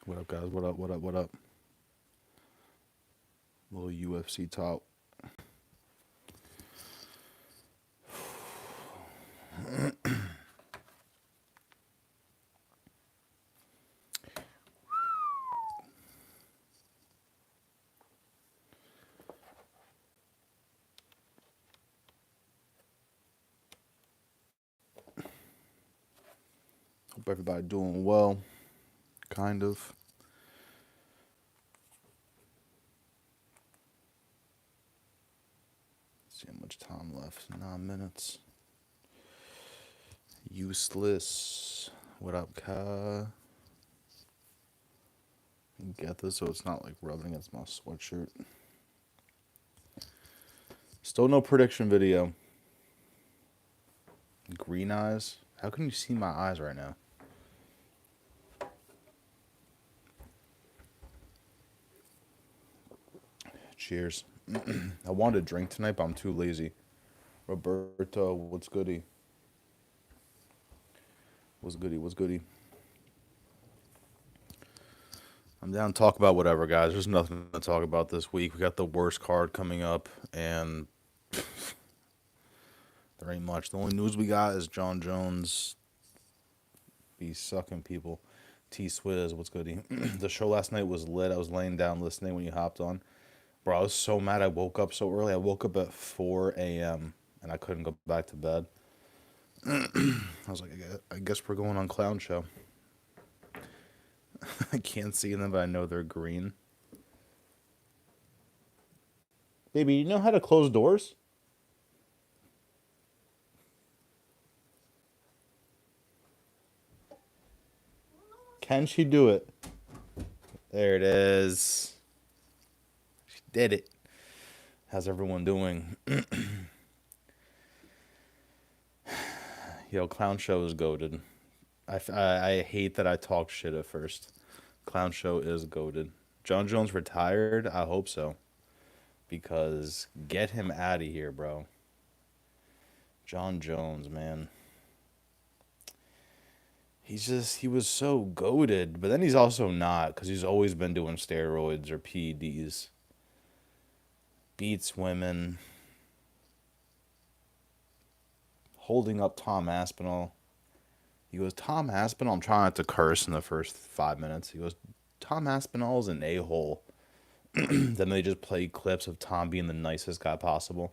What up, guys? What up? What up? What up? Little UFC talk. Hope everybody doing well. Kind of. See how much time left. 9 minutes. Useless. What up, Kai? Get this so it's not like rubbing against my sweatshirt. Still no prediction video. Green eyes. How can you see my eyes right now? Cheers. I wanted to drink tonight, but I'm too lazy. Roberto, what's goody? What's goody? What's goody? I'm down to talk about whatever, guys. There's nothing to talk about this week. We got the worst card coming up, and there ain't much. The only news we got is John Jones be sucking people. T Swizz, what's good? The show last night was lit. I was laying down listening when you hopped on. Bro, I was so mad I woke up so early. I woke up at 4 a.m. and I couldn't go back to bed. I was like, I guess we're going on Clown Show. I can't see them, but I know they're green. Baby, you know how to close doors? Can she do it? There it is. She did it. How's everyone doing? Yo, Clown Show is goated. I hate that I talked shit at first. Clown Show is goated. John Jones retired? I hope so. Because get him out of here, bro. John Jones, man. He was so goated, but then he's also not, because he's always been doing steroids or PEDs. Beats women. Holding up Tom Aspinall. He goes, Tom Aspinall, I'm trying not to curse in the first 5 minutes. He goes, Tom Aspinall's an a-hole. Then they just play clips of Tom being the nicest guy possible.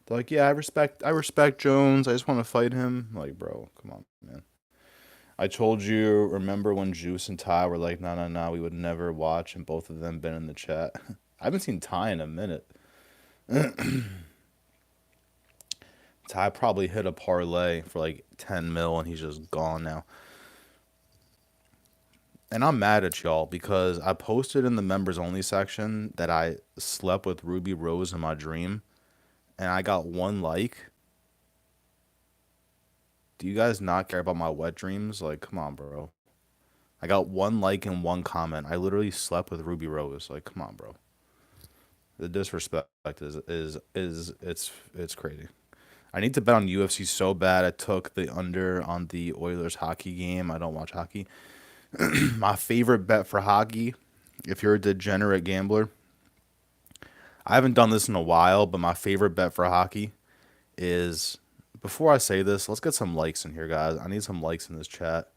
They're like, yeah, I respect Jones. I just want to fight him. I'm like, bro, come on, man. I told you, remember when Juice and Ty were like, no, no, no, we would never watch, and both of them been in the chat. I haven't seen Ty in a minute. Ty probably hit a parlay for like 10 mil, and he's just gone now. And I'm mad at y'all because I posted in the members only section that I slept with Ruby Rose in my dream, and I got one like. Do you guys not care about my wet dreams? Like, come on, bro. I got one like and one comment. I literally slept with Ruby Rose. Like, come on, bro. The disrespect is it's crazy. I need to bet on UFC so bad. I took the under on the Oilers hockey game. I don't watch hockey. My favorite bet for hockey, if you're a degenerate gambler, I haven't done this in a while, but my favorite bet for hockey is, before I say this, let's get some likes in here, guys. I need some likes in this chat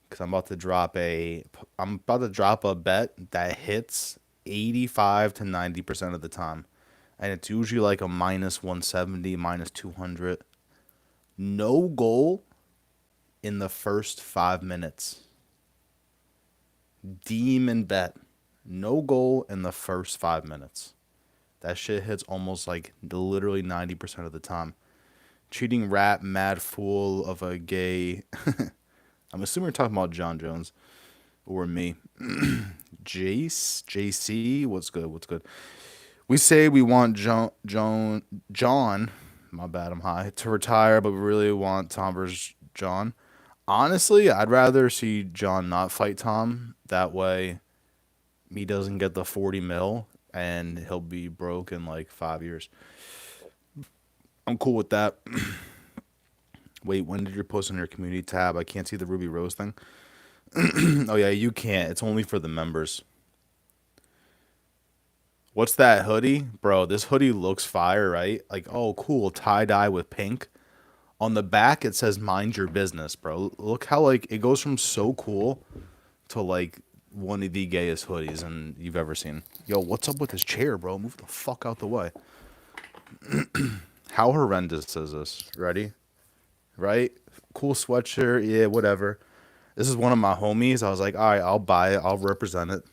because I'm about to drop a bet that hits 85 to 90% of the time. And it's usually like a minus 170, minus 200. No goal in the first 5 minutes. Demon bet. No goal in the first 5 minutes. That shit hits almost like literally 90% of the time. Cheating rat, mad fool of a gay. I'm assuming we're talking about John Jones or me. Jace, JC, what's good? What's good? We say we want John, my bad, I'm high, to retire, but we really want Tom versus John. Honestly, I'd rather see John not fight Tom. That way, he doesn't get the 40 mil and he'll be broke in like 5 years. I'm cool with that. Wait, when did you post on your community tab? I can't see the Ruby Rose thing. Oh yeah, you can't. It's only for the members. What's that hoodie? Bro, this hoodie looks fire, right? Like, oh, cool, tie-dye with pink. On the back, it says mind your business, bro. Look how, like, it goes from so cool to, like, one of the gayest hoodies and you've ever seen. Yo, what's up with this chair, bro? Move the fuck out the way. How horrendous is this? Ready? Right? Cool sweatshirt. Yeah, whatever. This is one of my homies. I was like, all right, I'll buy it. I'll represent it.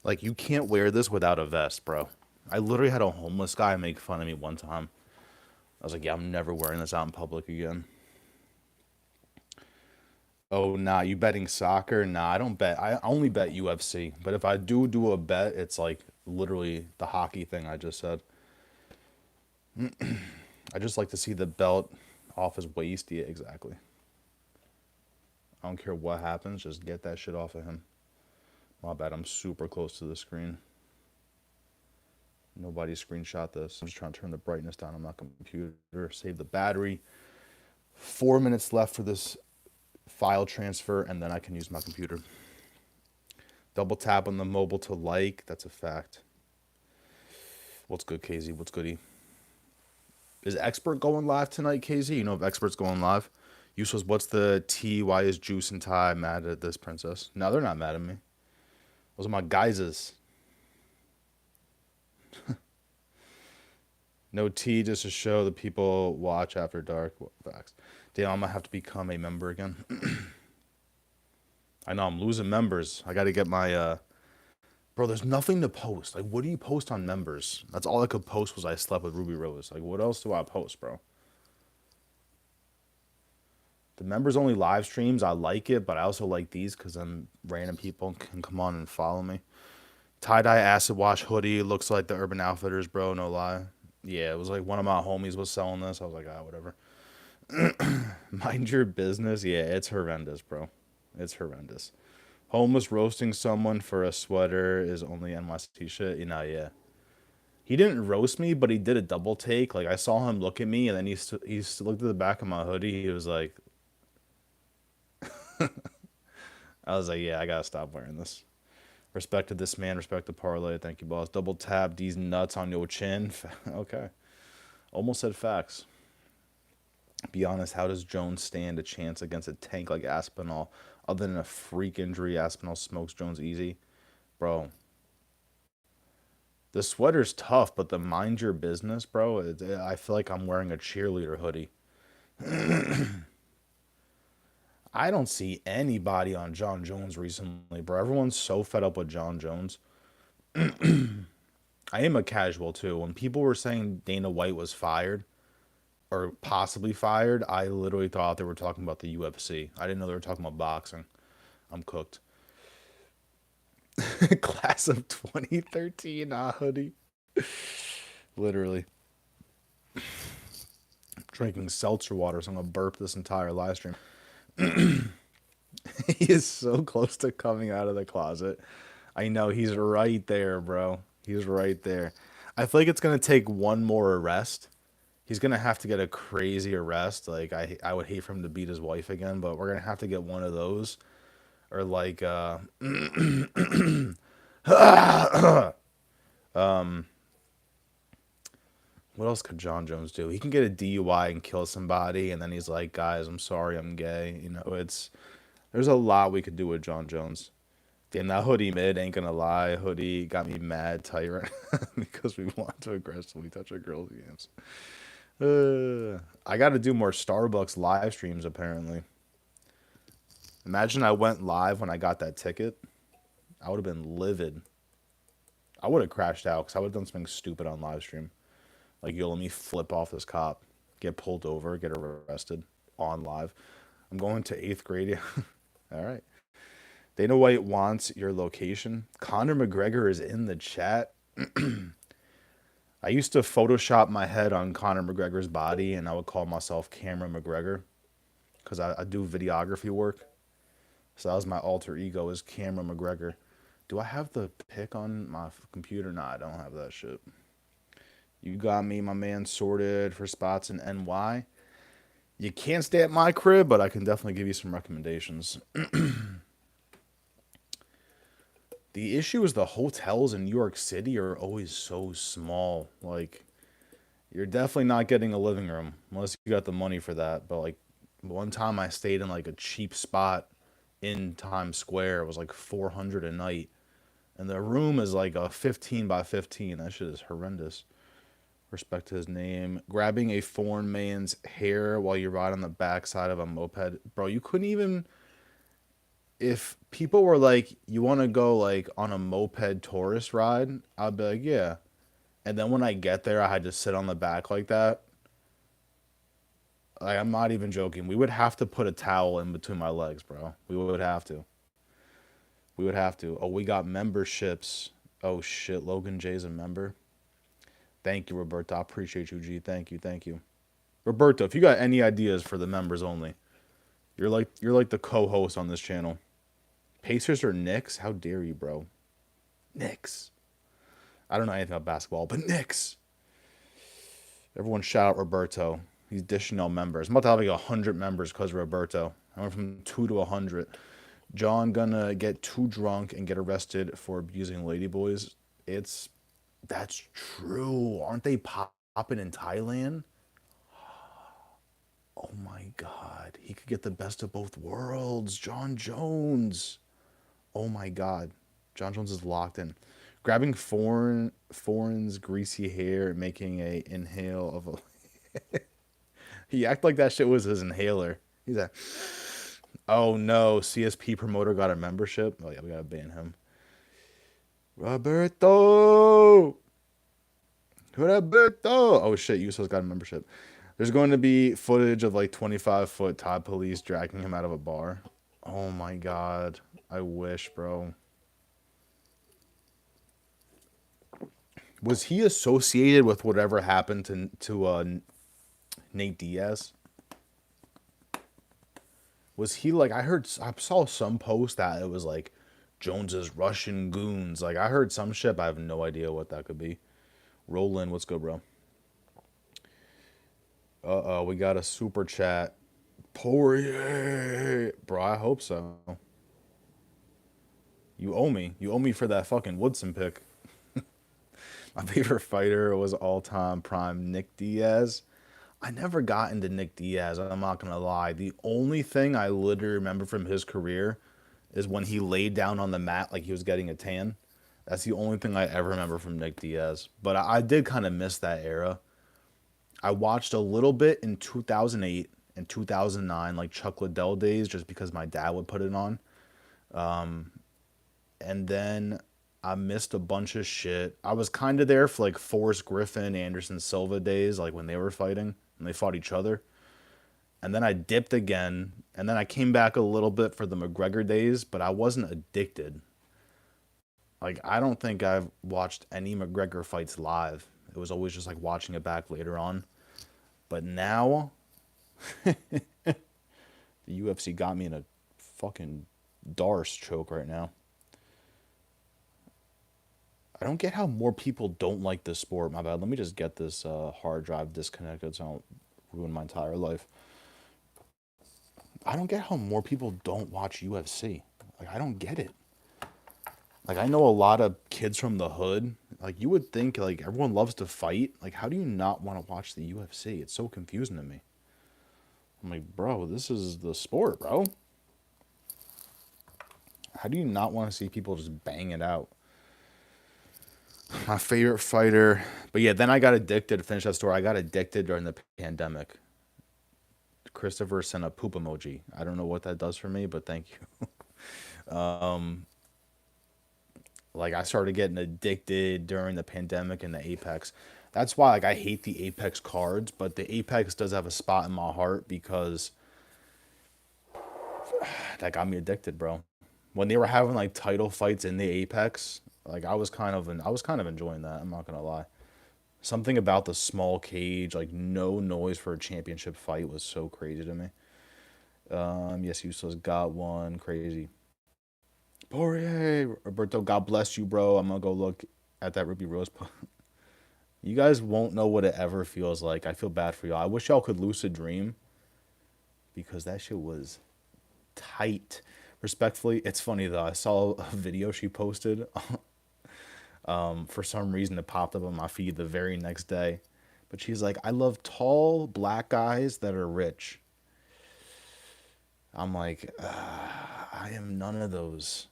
Like, you can't wear this without a vest, bro. I literally had a homeless guy make fun of me one time. I was like, yeah, I'm never wearing this out in public again. Oh, nah, you betting soccer? Nah, I don't bet. I only bet UFC. But if I do a bet, it's like literally the hockey thing I just said. I just like to see the belt off his waist. Yeah, exactly. I don't care what happens, just get that shit off of him. My bad, I'm super close to the screen. Nobody screenshot this. I'm just trying to turn the brightness down on my computer, save the battery. 4 minutes left for this file transfer, and then I can use my computer. Double tap on the mobile to like. That's a fact. What's good, KZ? What's goody? Is Expert going live tonight, KZ? You know if Expert's going live? Useless, what's the T? Why is Juice and Ty mad at this princess? No, they're not mad at me. Those are my guises. No tea, just to show the people watch after dark. Facts. Damn, I'm gonna have to become a member again. I know I'm losing members. I gotta get my bro, there's nothing to post. Like, what do you post on members? That's all I could post was I slept with Ruby Rose. Like, what else do I post, bro? The members only live streams, I like it, but I also like these because then random people can come on and follow me. Tie dye acid wash hoodie looks like the Urban Outfitters, bro. No lie. Yeah, it was like one of my homies was selling this. I was like, ah, whatever. Mind your business. Yeah, it's horrendous, bro. It's horrendous. Homeless roasting someone for a sweater is only NYC shit. You know, yeah. He didn't roast me, but he did a double take. Like I saw him look at me, and then he looked at the back of my hoodie. He was like, I was like, yeah, I gotta stop wearing this. Respect to this man. Respect the parlay. Thank you, boss. Double tap these nuts on your chin. Okay. Almost said facts. Be honest, how does Jones stand a chance against a tank like Aspinall? Other than a freak injury, Aspinall smokes Jones easy. Bro, the sweater's tough, but the mind your business, bro, I feel like I'm wearing a cheerleader hoodie. I don't see anybody on John Jones recently, bro. Everyone's so fed up with John Jones. I am a casual, too. When people were saying Dana White was fired, or possibly fired, I literally thought they were talking about the UFC. I didn't know they were talking about boxing. I'm cooked. Class of 2013, hoodie. Literally. Drinking seltzer water, so I'm gonna burp this entire live stream. He is so close to coming out of the closet. I know he's right there, bro. He's right there. I feel like it's gonna take one more arrest. He's gonna have to get a crazy arrest. Like I would hate for him to beat his wife again, but we're gonna have to get one of those, or like what else could John Jones do? He can get a DUI and kill somebody, and then he's like, guys, I'm sorry, I'm gay. You know, there's a lot we could do with John Jones. Damn, that hoodie mid ain't gonna lie. Hoodie got me mad tight right because we want to aggressively touch a girl's games. I got to do more Starbucks live streams apparently. Imagine I went live when I got that ticket. I would have been livid. I would have crashed out because I would have done something stupid on live stream. Like, yo, let me flip off this cop, get pulled over, get arrested on live. I'm going to eighth grade. All right. Dana White wants your location. Conor McGregor is in the chat. I used to Photoshop my head on Conor McGregor's body, and I would call myself Camera McGregor because I do videography work. So that was my alter ego is Camera McGregor. Do I have the pick on my computer? Nah, I don't have that shit. You got me, my man, sorted for spots in NY. You can't stay at my crib, but I can definitely give you some recommendations. The issue is the hotels in New York City are always so small. Like, you're definitely not getting a living room unless you got the money for that. But, like, one time I stayed in, like, a cheap spot in Times Square. It was, like, 400 a night. And the room is, like, a 15 by 15. That shit is horrendous. Respect to his name. Grabbing a foreign man's hair while you ride on the backside of a moped. Bro, you couldn't even. If people were like, you want to go like on a moped tourist ride, I'd be like, yeah. And then when I get there, I had to sit on the back like that. Like, I'm not even joking. We would have to put a towel in between my legs, bro. We would have to. We would have to. Oh, we got memberships. Oh shit, Logan J's a member. Thank you, Roberto. I appreciate you, G. Thank you, thank you. Roberto, if you got any ideas for the members only, you're like the co-host on this channel. Pacers or Knicks? How dare you, bro? Knicks. I don't know anything about basketball, but Knicks. Everyone shout out Roberto. He's dishing out members. I'm about to have like 100 members because of Roberto. I went from 2 to 100. John gonna get too drunk and get arrested for abusing ladyboys. It's That's true. Aren't they popping in Thailand? Oh my God. He could get the best of both worlds. John Jones. Oh my God. John Jones is locked in. Grabbing foreign's greasy hair and making a inhale of a. He act like that shit was his inhaler. He's like, oh no, CSP promoter got a membership. Oh yeah, we gotta ban him. Roberto. Roberto. Oh shit, Uso's got a membership. There's going to be footage of like 25-foot Thai police dragging him out of a bar. Oh my God. I wish, bro. Was he associated with whatever happened to Nate Diaz? Was he like I saw some post that it was like Jones's Russian goons. Like I heard some shit, but I have no idea what that could be. Roland, what's good, bro? Uh oh, we got a super chat. Poirier, bro. I hope so. You owe me. You owe me for that fucking Woodson pick. My favorite fighter was all time prime Nick Diaz. I never got into Nick Diaz. I'm not gonna lie. The only thing I literally remember from his career is when he laid down on the mat like he was getting a tan. That's the only thing I ever remember from Nick Diaz. But I did kind of miss that era. I watched a little bit in 2008 and 2009, like Chuck Liddell days, just because my dad would put it on. And then I missed a bunch of shit. I was kind of there for like Forrest Griffin, Anderson Silva days, like when they were fighting and they fought each other. And then I dipped again, and then I came back a little bit for the McGregor days, but I wasn't addicted. Like I don't think I've watched any McGregor fights live. It was always just like watching it back later on. But now the UFC got me in a fucking Darce choke right now. I don't get how more people don't like this sport. My bad. Let me just get this hard drive disconnected so I don't ruin my entire life. I don't get how more people don't watch UFC. Like, I don't get it. Like, I know a lot of kids from the hood. Like, you would think, like, everyone loves to fight. Like, how do you not want to watch the UFC? It's so confusing to me. I'm like, bro, this is the sport, bro. How do you not want to see people just bang it out? My favorite fighter. But yeah, then I got addicted. To finish that story, I got addicted during the pandemic. Christopher sent a poop emoji. I don't know what that does for me, but thank you. Like I started getting addicted during the pandemic and the Apex. That's why like I hate the Apex cards, but the Apex does have a spot in my heart because that got me addicted, bro. When they were having like title fights in the Apex, like I was kind of enjoying that. I'm not gonna lie. Something about the small cage, like no noise for a championship fight, was so crazy to me. Yes, Usos got one. Crazy. Poirier, Roberto, God bless you, bro. I'm gonna go look at that Ruby Rose. You guys won't know what it ever feels like. I feel bad for y'all. I wish y'all could lucid dream because that shit was tight. Respectfully, it's funny though. I saw a video she posted. For some reason, it popped up on my feed the very next day. But she's like, I love tall black guys that are rich. I'm like, I am none of those.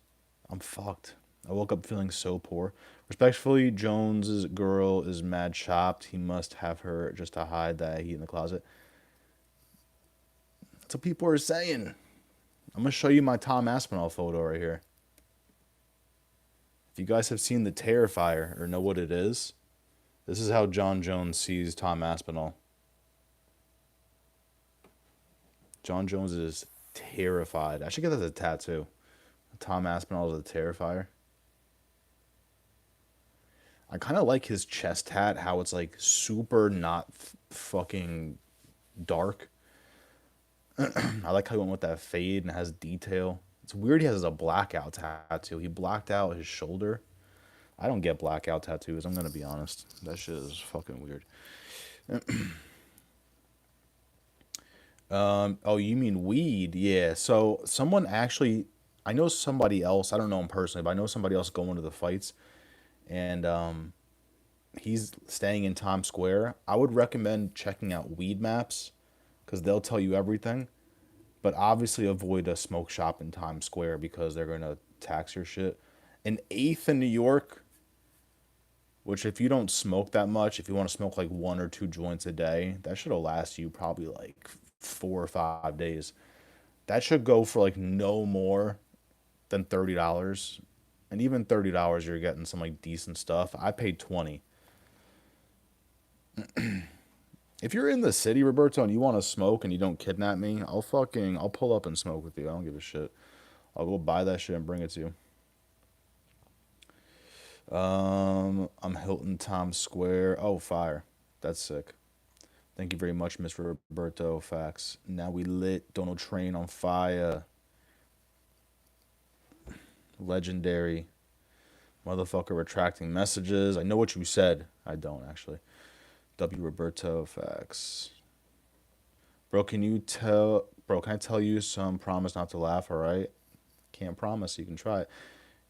I'm fucked. I woke up feeling so poor. Respectfully, Jones's girl is mad chopped. He must have her just to hide that heat in the closet. That's what people are saying. I'm gonna show you my Tom Aspinall photo right here. If you guys have seen the Terrifier or know what it is, this is how John Jones sees Tom Aspinall. John Jones is terrified. I should get that as a tattoo. Tom Aspinall is a Terrifier. I kind of like his chest hat, how it's like super not fucking dark. I like how he went with that fade and has detail. It's weird he has a blackout tattoo. He blacked out his shoulder. I don't get blackout tattoos, I'm gonna be honest. That shit is fucking weird. Oh, you mean weed? Yeah. So someone actually, I know somebody else. I don't know him personally, but I know somebody else going to the fights, and he's staying in Times Square. I would recommend checking out Weed Maps because they'll tell you everything. But obviously, avoid a smoke shop in Times Square because they're gonna tax your shit. An eighth in New York, which if you don't smoke that much, if you want to smoke like one or two joints a day, that should last you probably like 4 or 5 days. That should go for like no more than $30. And even $30 you're getting some like decent stuff. I paid 20. If you're in the city, Roberto, and you want to smoke and you don't kidnap me, I'll pull up and smoke with you. I don't give a shit. I'll go buy that shit and bring it to you. I'm Hilton Times Square. Oh, fire. That's sick. Thank you very much, Miss Roberto. Facts. Now we lit Donald Train on fire. Legendary. Motherfucker retracting messages. I know what you said. I don't actually. W Roberto. Facts. Bro, can I tell you some promise not to laugh, all right? Can't promise. You can try it.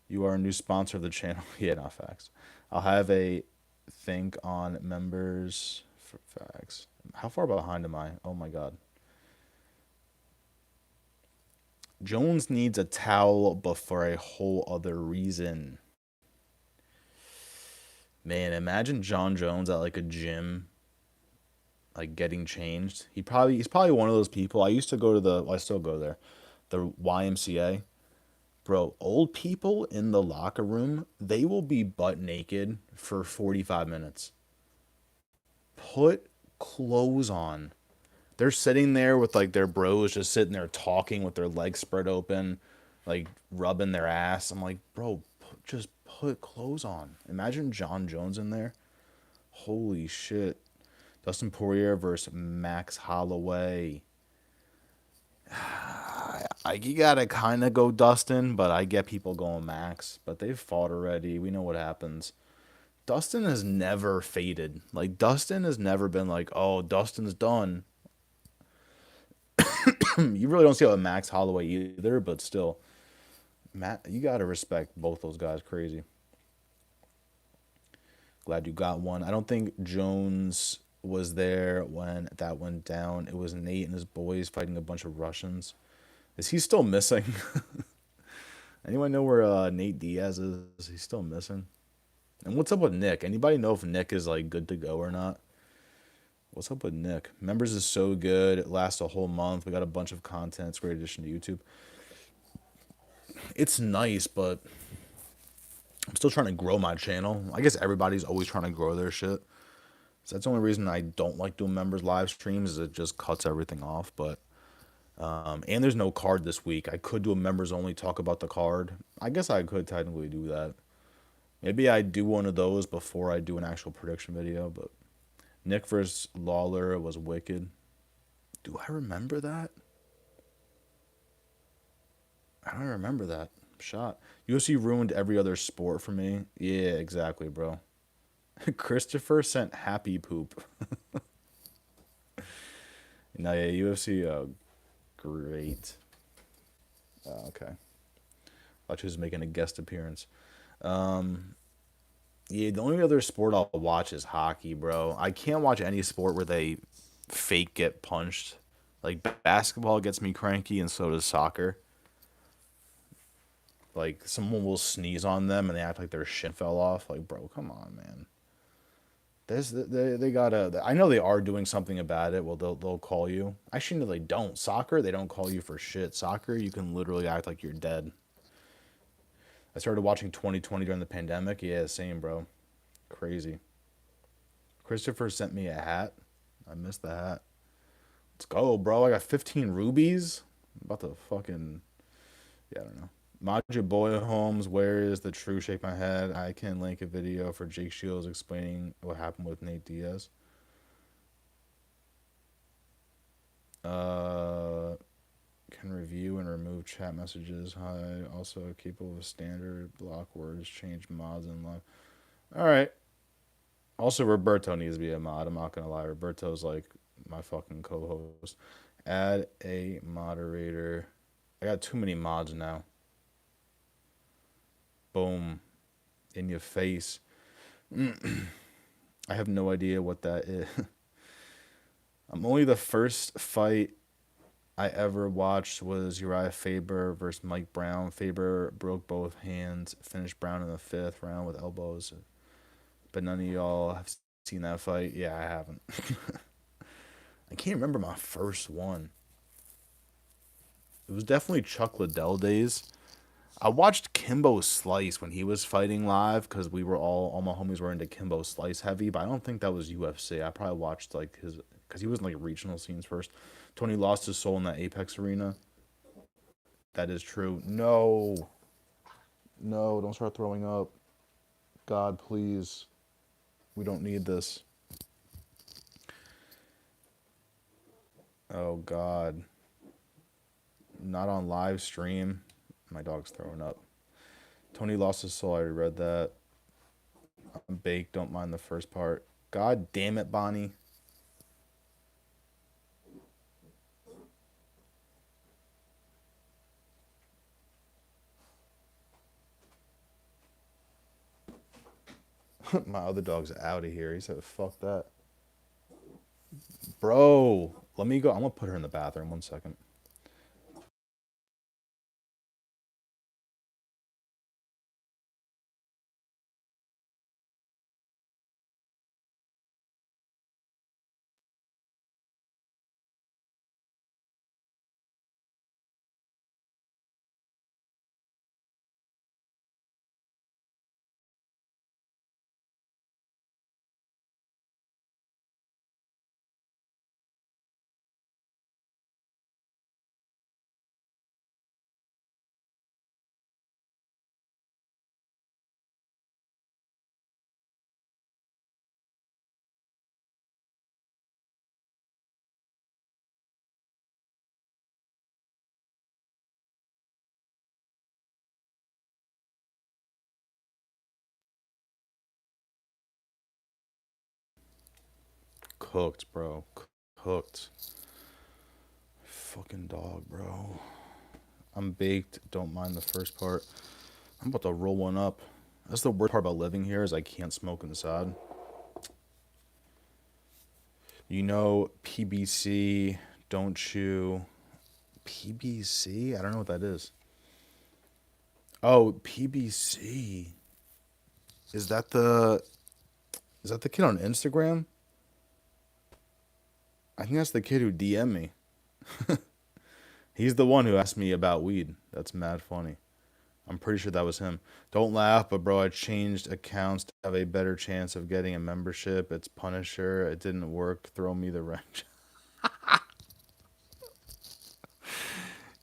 You are a new sponsor of the channel. Yeah, not facts. I'll have a think on members for facts. How far behind am I? Oh my god. Jones needs a towel, but for a whole other reason. Man, imagine John Jones at like a gym, like getting changed. He's probably one of those people. I used to go to I still go there, the YMCA. Bro, old people in the locker room, they will be butt naked for 45 minutes. Put clothes on. They're sitting there with like their bros just sitting there talking with their legs spread open, like rubbing their ass. I'm like, bro, just put clothes on. Imagine John Jones in there. Holy shit. Dustin Poirier versus Max Holloway. You gotta kind of go Dustin, but I get people going Max. But they've fought already. We know what happens. Dustin has never faded. Like, Dustin has never been like, oh, Dustin's done. You really don't see it with Max Holloway either, but still, Matt, you gotta respect both those guys. Crazy. Glad you got one. I don't think Jones was there when that went down. It was Nate and his boys fighting a bunch of Russians. Is he still missing? Anyone know where Nate Diaz is? He's still missing. And what's up with Nick? Anybody know if Nick is like good to go or not? What's up with Nick? Members is so good. It lasts a whole month. We got a bunch of content. It's a great addition to YouTube. It's nice, but I'm still trying to grow my channel. I guess everybody's always trying to grow their shit. So that's the only reason I don't like doing members live streams is it just cuts everything off. But and there's no card this week. I could do a members only talk about the card. I guess I could technically do that. Maybe I do one of those before I do an actual prediction video. But Nick versus Lawler was wicked. Do I remember that? I don't remember that. shot. UFC ruined every other sport for me. Yeah, exactly, bro. Christopher sent happy poop. No, yeah, UFC, great. Okay. Thought she was making a guest appearance. Um, yeah, the only other sport I'll watch is hockey, bro. I can't watch any sport where they fake get punched. Like basketball gets me cranky, and so does soccer. Like someone will sneeze on them and they act like their shit fell off. Like, bro, come on, man. They gotta. I know they are doing something about it. Well, they'll call you. Actually, no, they don't. Soccer, they don't call you for shit. Soccer, you can literally act like you're dead. I started watching 2020 during the pandemic. Yeah, same, bro. Crazy. Christopher sent me a hat. I missed the hat. Let's go, bro. I got 15 rubies. I'm about to fucking. Yeah, I don't know. Maja Boy Holmes, where is the true shake my head? I can link a video for Jake Shields explaining what happened with Nate Diaz. Uh, can review and remove chat messages. Hi. Also capable of standard block words, change mods and love. All right. Also, Roberto needs to be a mod. I'm not gonna lie. Roberto's like my fucking co-host. Add a moderator. I got too many mods now. Boom. In your face. I have no idea what that is. I'm only the first fight I ever watched was Uriah Faber versus Mike Brown. Faber broke both hands, finished Brown in the fifth round with elbows. But none of y'all have seen that fight. Yeah, I haven't. I can't remember my first one. It was definitely Chuck Liddell days. I watched Kimbo Slice when he was fighting live because we were all my homies were into Kimbo Slice heavy, but I don't think that was UFC. I probably watched like his because he was in like regional scenes first. Tony lost his soul in that Apex arena. That is true. No, no, don't start throwing up. God, please. We don't need this. Oh God, not on live stream. My dog's throwing up. Tony lost his soul. I already read that. I'm baked. Don't mind the first part. God damn it, Bonnie. My other dog's out of here. He said, fuck that. Bro, let me go. I'm going to put her in the bathroom. 1 second. Cooked, bro. Cooked. Fucking dog, bro. I'm baked. Don't mind the first part. I'm about to roll one up. That's the worst part about living here is I can't smoke inside. You know, PBC, don't chew. PBC? I don't know what that is. Oh, PBC. Is that the is that the kid on Instagram? I think that's the kid who DM'd me. He's the one who asked me about weed. That's mad funny. I'm pretty sure that was him. Don't laugh, but bro, I changed accounts to have a better chance of getting a membership. It's Punisher. It didn't work. Throw me the wrench.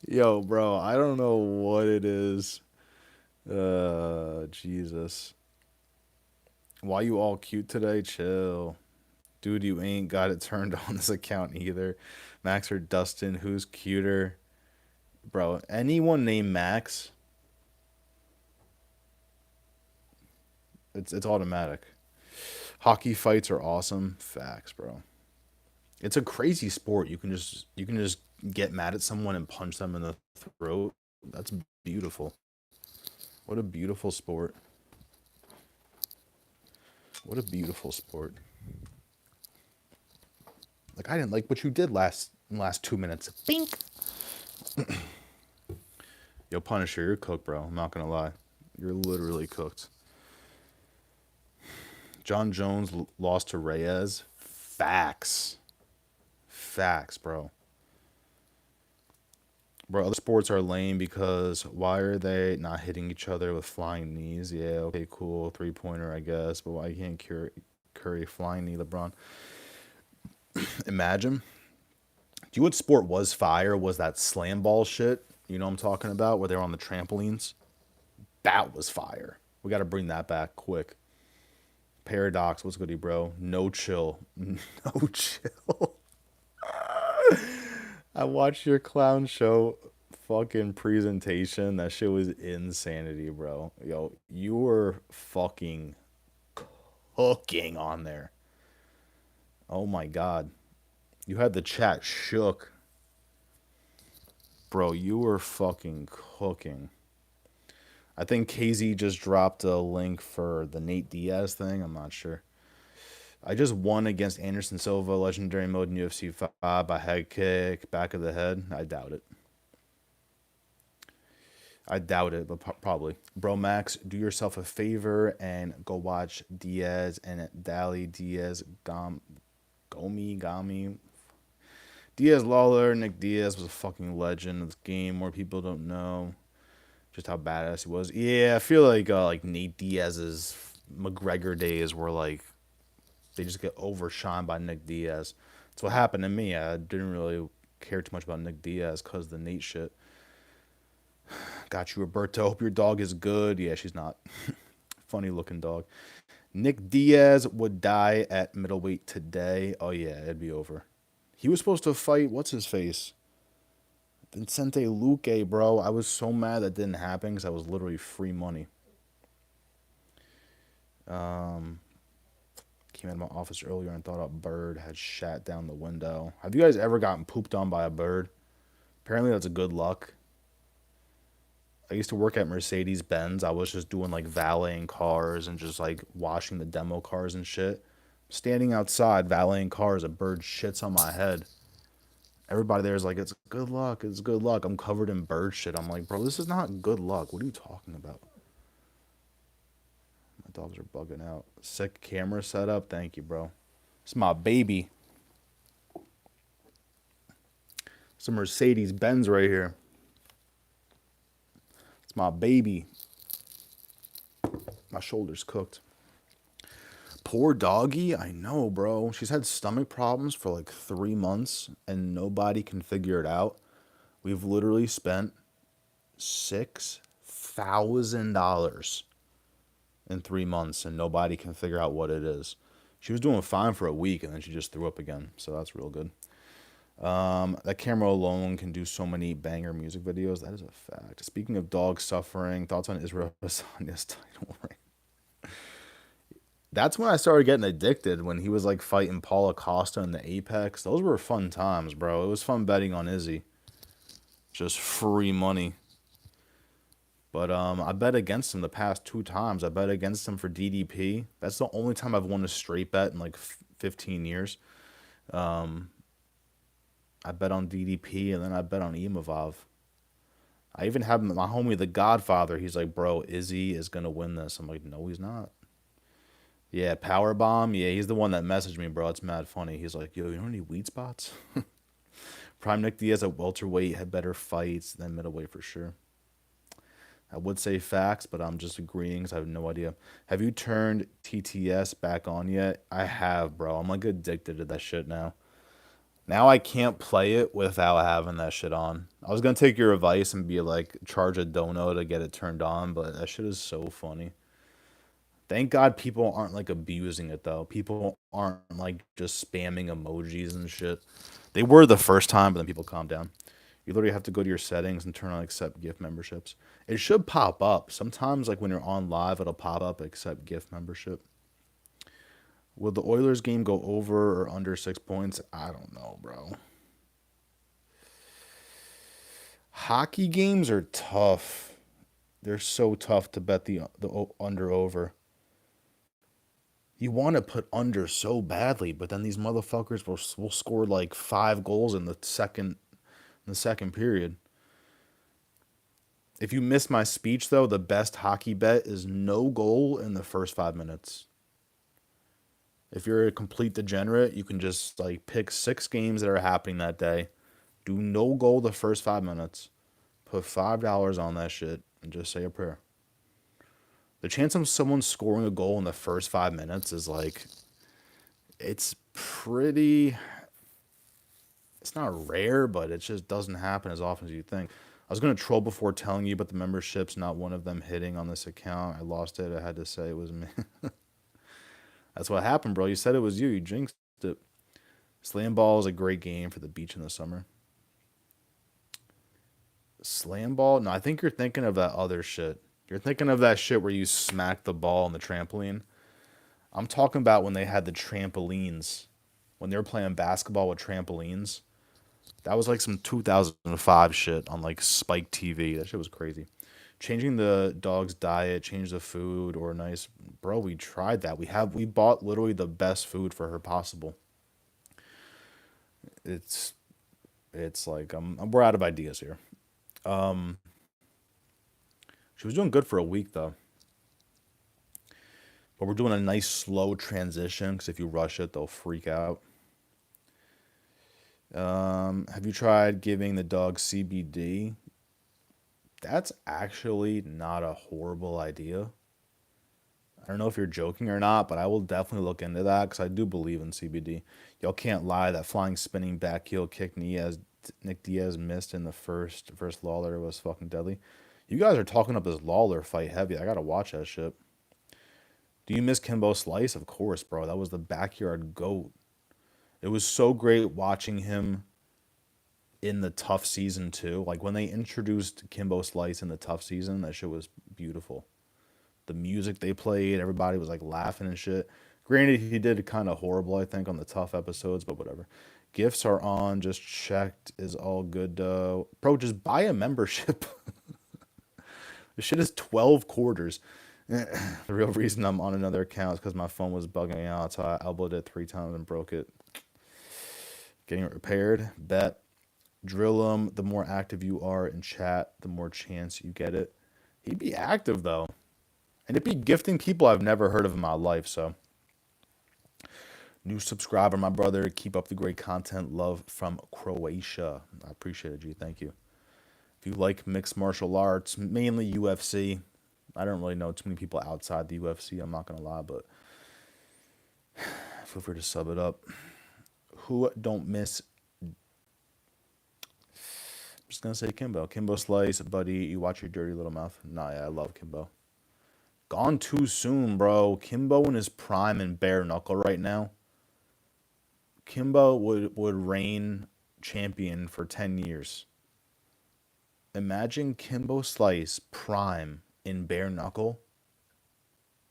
Yo, bro, I don't know what it is. Jesus. Why you all cute today? Chill. Dude, you ain't got it turned on this account either. Max or Dustin, who's cuter? Bro, anyone named Max? It's automatic. Hockey fights are awesome. Facts, bro. It's a crazy sport. You can just get mad at someone and punch them in the throat. That's beautiful. What a beautiful sport. What a beautiful sport. Like I didn't like what you did last 2 minutes. Bink. Yo, Punisher, you're cooked, bro. I'm not gonna lie. You're literally cooked. John Jones lost to Reyes. Facts. Facts, bro. Bro, other sports are lame because why are they not hitting each other with flying knees? Yeah, okay, cool. 3-pointer, I guess. But why can't Curry flying knee LeBron? Imagine. Do you know what sport was fire? Was that slam ball shit? You know what I'm talking about? Where they're on the trampolines? That was fire. We got to bring that back quick. Paradox, what's goody, bro? No chill. No chill. I watched your clown show fucking presentation. That shit was insanity, bro. Yo, you were fucking cooking on there. Oh my god. You had the chat shook. Bro, you were fucking cooking. I think KZ just dropped a link for the Nate Diaz thing. I'm not sure. I just won against Anderson Silva, legendary mode in UFC 5 by head kick, back of the head. I doubt it. I doubt it, but probably. Bro, Max, do yourself a favor and go watch Diaz and Dali Diaz Gami. Diaz Lawler, Nick Diaz was a fucking legend of this game. More people don't know just how badass he was. Yeah, I feel like Nate Diaz's McGregor days were like they just get overshined by Nick Diaz. That's what happened to me. I didn't really care too much about Nick Diaz because the Nate shit. Got you, Roberto. Hope your dog is good. Yeah, she's not. Funny looking dog. Nick Diaz would die at middleweight today. Oh yeah, it'd be over. He was supposed to fight what's his face, Vincente Luque, bro. I was so mad that didn't happen because I was literally free money. Um, Came out of my office earlier and thought a bird had shat down the window. Have you guys ever gotten pooped on by a bird? Apparently that's a good luck. I used to work at Mercedes Benz. I was just doing like valeting cars and just like washing the demo cars and shit. Standing outside valeting cars, a bird shits on my head. Everybody there is like, it's good luck, it's good luck. I'm covered in bird shit. I'm like, bro, this is not good luck. What are you talking about? My dogs are bugging out. Sick camera setup. Thank you, bro. It's my baby. It's a Mercedes Benz right here. It's my baby. My shoulder's cooked. Poor doggy. I know, bro. She's had stomach problems for like 3 months and nobody can figure it out. We've literally spent $6,000 in 3 months and nobody can figure out what it is. She was doing fine for a week and then she just threw up again. So that's real good. That camera alone can do so many banger music videos. That is a fact. Speaking of dogs suffering, thoughts on Israel Adesanya's title reign? That's when I started getting addicted. When he was like fighting Paulo Costa in the Apex. Those were fun times, bro. It was fun betting on Izzy. Just free money. But I bet against him the past 2 times. I bet against him for DDP. That's the only time I've won a straight bet in like 15 years. I bet on DDP and then I bet on Imavov. I even have my homie, the Godfather. He's like, bro, Izzy is gonna win this. I'm like, no, he's not. Yeah, Power Bomb. Yeah, he's the one that messaged me, bro. It's mad funny. He's like, yo, you know any weed spots? Prime Nick Diaz at welterweight had better fights than middleweight for sure. I would say facts, but I'm just agreeing because I have no idea. Have you turned TTS back on yet? I have, bro. I'm like addicted to that shit now. Now I can't play it without having that shit on. I was gonna take your advice and be like, charge a dono to get it turned on, but that shit is so funny. Thank God people aren't like abusing it though. People aren't like just spamming emojis and shit. They were the first time, but then people calmed down. You literally have to go to your settings and turn on accept gift memberships. It should pop up. Sometimes, like when you're on live, it'll pop up accept gift membership. Will the Oilers game go over or under 6 points? I don't know, bro. Hockey games are tough. They're so tough to bet the under over. You want to put under so badly, but then these motherfuckers will score like 5 goals in the second period. If you missed my speech though, the best hockey bet is no goal in the first 5 minutes. If you're a complete degenerate, you can just like pick 6 games that are happening that day. Do no goal the first 5 minutes. Put $5 on that shit and just say a prayer. The chance of someone scoring a goal in the first 5 minutes is like, it's pretty. It's not rare, but it just doesn't happen as often as you think. I was gonna troll before telling you, but the memberships, not one of them hitting on this account. I lost it. I had to say it was me. That's what happened, bro. You said it was you. You jinxed it. Slam ball is a great game for the beach in the summer. Slam ball? No, I think you're thinking of that other shit. You're thinking of that shit where you smack the ball on the trampoline. I'm talking about when they had the trampolines. When they were playing basketball with trampolines. That was like some 2005 shit on like Spike TV. That shit was crazy. Changing the dog's diet, change the food, or nice, bro. We tried that. We bought literally the best food for her possible. It's it's like we're out of ideas here. Um, she was doing good for a week though, but we're doing a nice slow transition because if you rush it, they'll freak out. Have you tried giving the dog CBD? That's actually not a horrible idea. I don't know if you're joking or not, but I will definitely look into that because I do believe in CBD. Y'all can't lie. That flying spinning back heel kick Nick Diaz missed in the first Lawler was fucking deadly. You guys are talking up this Lawler fight heavy. I gotta watch that shit. Do you miss Kimbo Slice? Of course, bro. That was the backyard goat. It was so great watching him in the tough season too. Like when they introduced Kimbo Slice in the tough season, that shit was beautiful. The music they played, everybody was like laughing and shit. Granted, he did kind of horrible, I think, on the tough episodes, but whatever. Gifts are on, just checked, is all good though. Bro, just buy a membership. This shit is 12 quarters. The real reason I'm on another account is because my phone was bugging out, so I elbowed it 3 times and broke it. Getting it repaired, bet. Drill them. The more active you are in chat, the more chance you get it. He'd be active though. And it'd be gifting people I've never heard of in my life. So, new subscriber, my brother. Keep up the great content. Love from Croatia. I appreciate it, G. Thank you. If you like mixed martial arts, mainly UFC. I don't really know too many people outside the UFC. I'm not gonna lie, but feel free to sub it up. Who don't miss? I'm just gonna say Kimbo. Kimbo Slice, buddy. You watch your dirty little mouth. Nah, yeah, I love Kimbo. Gone too soon, bro. Kimbo in his prime and bare knuckle right now. Kimbo would reign champion for 10 years. Imagine Kimbo Slice prime in bare knuckle.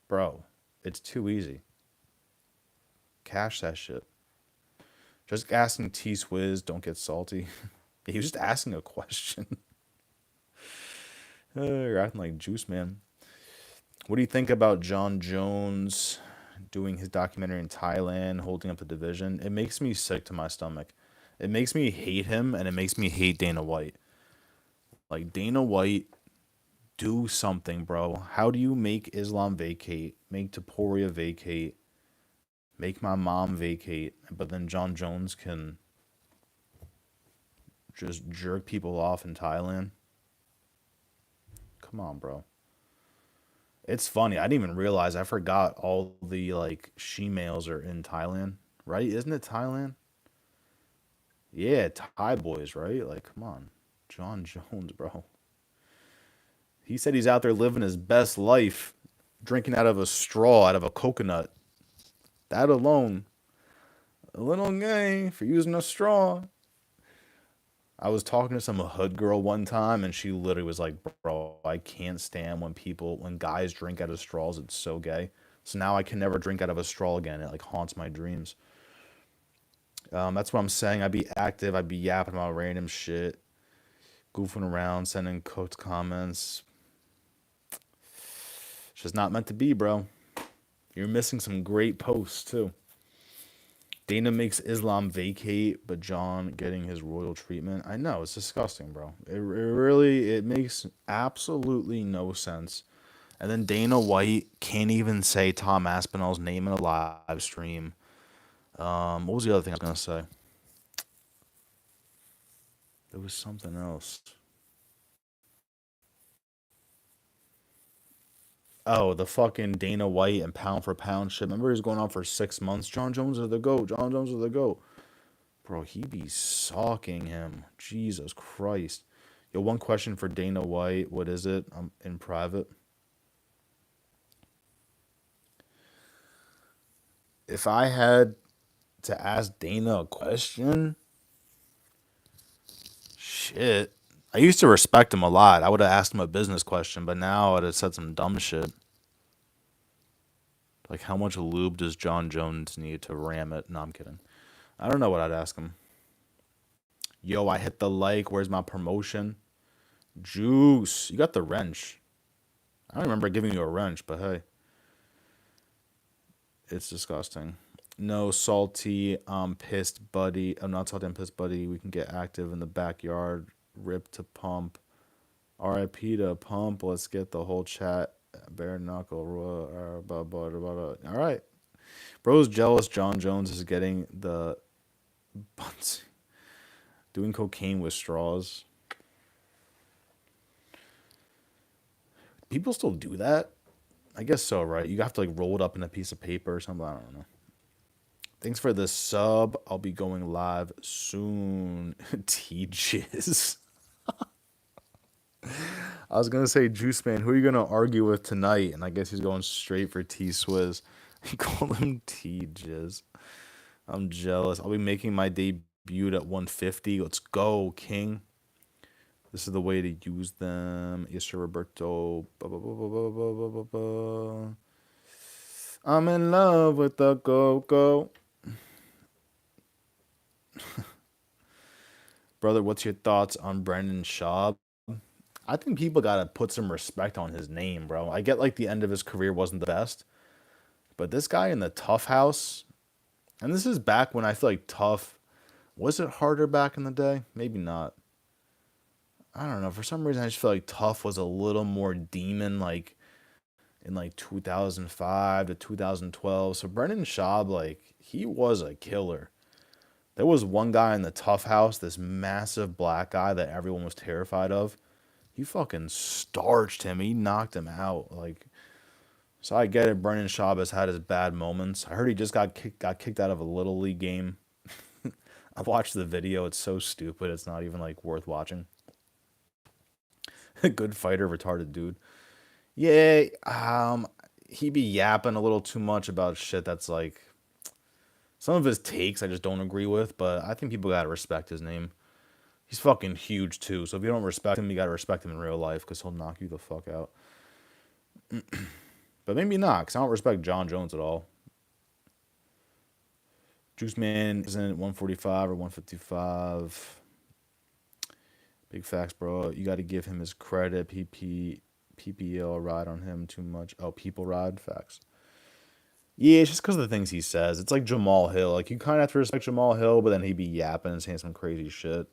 Bro, it's too easy. Cash that shit. Just asking T Swizz, don't get salty. He was just asking a question. You're acting like Juice Man. What do you think about John Jones doing his documentary in Thailand, holding up the division? It makes me sick to my stomach. It makes me hate him, and it makes me hate Dana White. Like, Dana White, do something, bro. How do you make Islam vacate, make Taporia vacate, make my mom vacate, but then John Jones can just jerk people off in Thailand? Come on, bro. It's funny. I didn't even realize. I forgot all the like she-males are in Thailand, right? Isn't it Thailand? Yeah, Thai boys, right? Like, come on. John Jones, bro. He said he's out there living his best life, drinking out of a straw, out of a coconut. That alone, a little gay for using a straw. I was talking to some hood girl one time, and she literally was like, "Bro, I can't stand when guys drink out of straws. It's so gay." So now I can never drink out of a straw again. It like haunts my dreams. That's what I'm saying. I'd be active. I'd be yapping about random shit, goofing around, sending cooked comments. It's just not meant to be, bro. You're missing some great posts too. Dana makes Islam vacate, but John getting his royal treatment. I know it's disgusting, bro. It makes absolutely no sense. And then Dana White can't even say Tom Aspinall's name in a live stream. What was the other thing I was gonna say? There was something else. Oh, the fucking Dana White and pound for pound shit. Remember he was going on for 6 months. John Jones is the goat. John Jones is the goat. Bro, he be socking him. Jesus Christ. Yo, one question for Dana White. What is it? I'm in private. If I had to ask Dana a question, shit. I used to respect him a lot. I would have asked him a business question, but now I'd have said some dumb shit. Like, how much lube does John Jones need to ram it? No, I'm kidding. I don't know what I'd ask him. Yo, I hit the like. Where's my promotion? Juice. You got the wrench. I don't remember giving you a wrench, but hey, it's disgusting. No salty, pissed buddy. I'm not salty, I'm pissed buddy. We can get active in the backyard. Rip to pump. RIP to pump. Let's get the whole chat. Bare knuckle. All right. Bro's jealous John Jones is getting the doing cocaine with straws. People still do that? I guess so, right? You have to like roll it up in a piece of paper or something. I don't know. Thanks for the sub. I'll be going live soon. T Jizz. I was gonna say Juice Man, who are you gonna argue with tonight? And I guess he's going straight for T Swizz. He called him T Jizz. I'm jealous. I'll be making my debut at 150. Let's go, King. This is the way to use them. Yes, sir, Roberto. I'm in love with the go-go. Brother, what's your thoughts on Brendan Schaub? I think people gotta put some respect on his name, bro. I get like the end of his career wasn't the best, but this guy in the Tough House, and this is back when I feel like Tough was it harder back in the day? Maybe not. I don't know. For some reason, I just feel like Tough was a little more demon, like in like 2005 to 2012. So Brendan Schaub, like he was a killer. There was one guy in the Tough House, this massive black guy that everyone was terrified of. He fucking starched him. He knocked him out. Like, so I get it. Brendan Schaub has had his bad moments. I heard he just got kicked out of a little league game. I watched the video. It's so stupid. It's not even like worth watching. Good fighter, retarded dude. Yeah, he be yapping a little too much about shit that's like some of his takes I just don't agree with, but I think people gotta respect his name. He's fucking huge too, so if you don't respect him, you gotta respect him in real life because he'll knock you the fuck out. But maybe not, because I don't respect John Jones at all. Juice Man isn't 145 or 155. Big facts, bro. You got to give him his credit. PPL ride on him too much. Oh, people ride facts. Yeah, it's just because of the things he says. It's like Jamal Hill. Like you kind of have to respect Jamal Hill, but then he'd be yapping and saying some crazy shit.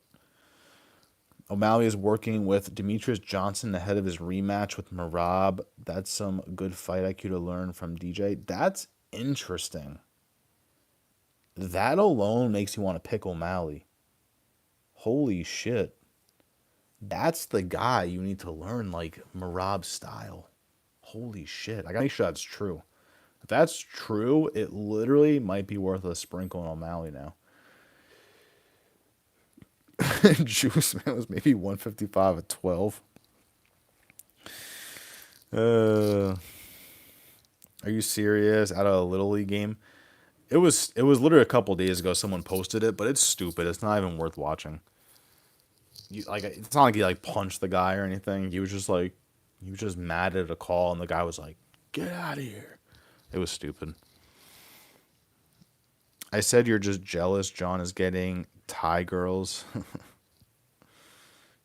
O'Malley is working with Demetrius Johnson ahead of his rematch with Marab. That's some good fight IQ to learn from DJ. That's interesting. That alone makes you want to pick O'Malley. Holy shit. That's the guy you need to learn, like, Marab's style. Holy shit. I gotta make sure that's true. If that's true, it literally might be worth a sprinkle on O'Malley now. Juice Man was maybe 155 at 12. Are you serious? Out of a Little League game? It was literally a couple days ago someone posted it, but it's stupid. It's not even worth watching. like it's not like he like punched the guy or anything. He was just mad at a call, and the guy was like, "Get out of here." It was stupid. I said you're just jealous. John is getting Thai girls.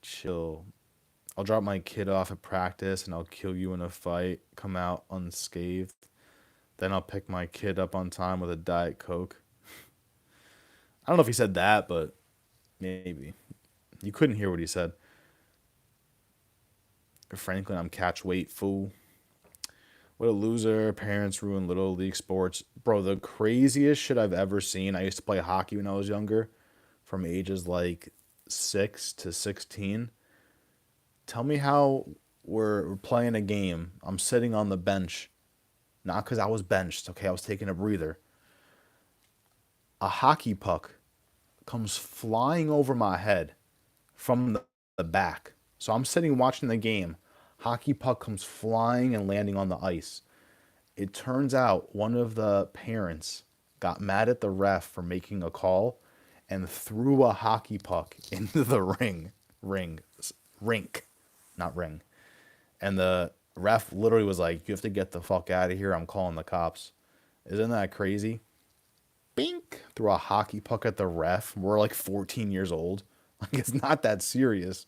Chill. I'll drop my kid off at practice and I'll kill you in a fight. Come out unscathed. Then I'll pick my kid up on time with a Diet Coke. I don't know if he said that, but maybe. You couldn't hear what he said. Franklin, I'm catch weight fool. What a loser. Parents ruin little league sports. Bro, the craziest shit I've ever seen. I used to play hockey when I was younger, from ages like 6 to 16. Tell me how we're playing a game. I'm sitting on the bench. Not because I was benched, okay? I was taking a breather. A hockey puck comes flying over my head from the back. So I'm sitting watching the game. Hockey puck comes flying and landing on the ice. It turns out one of the parents got mad at the ref for making a call and threw a hockey puck into the ring, rink, not ring. And the ref literally was like, "You have to get the fuck out of here. I'm calling the cops." Isn't that crazy? Bink! Threw a hockey puck at the ref. We're like 14 years old. Like, it's not that serious.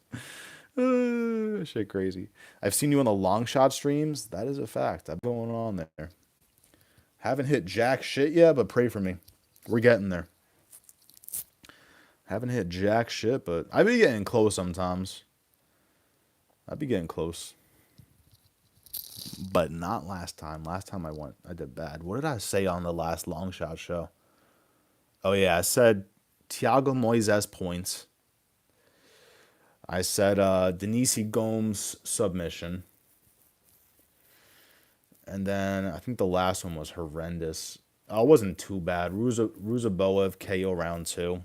Shit crazy. I've seen you on the long shot streams. That is a fact. I'm going on there. Haven't hit jack shit yet, but pray for me. We're getting there. Haven't hit jack shit, but I be getting close sometimes. I be getting close. But not last time. Last time I did bad. What did I say on the last long shot show? Oh yeah, I said Thiago Moises points. I said Denise Gomes submission. And then I think the last one was horrendous. Oh, it wasn't too bad. Ruzaboev KO round 2.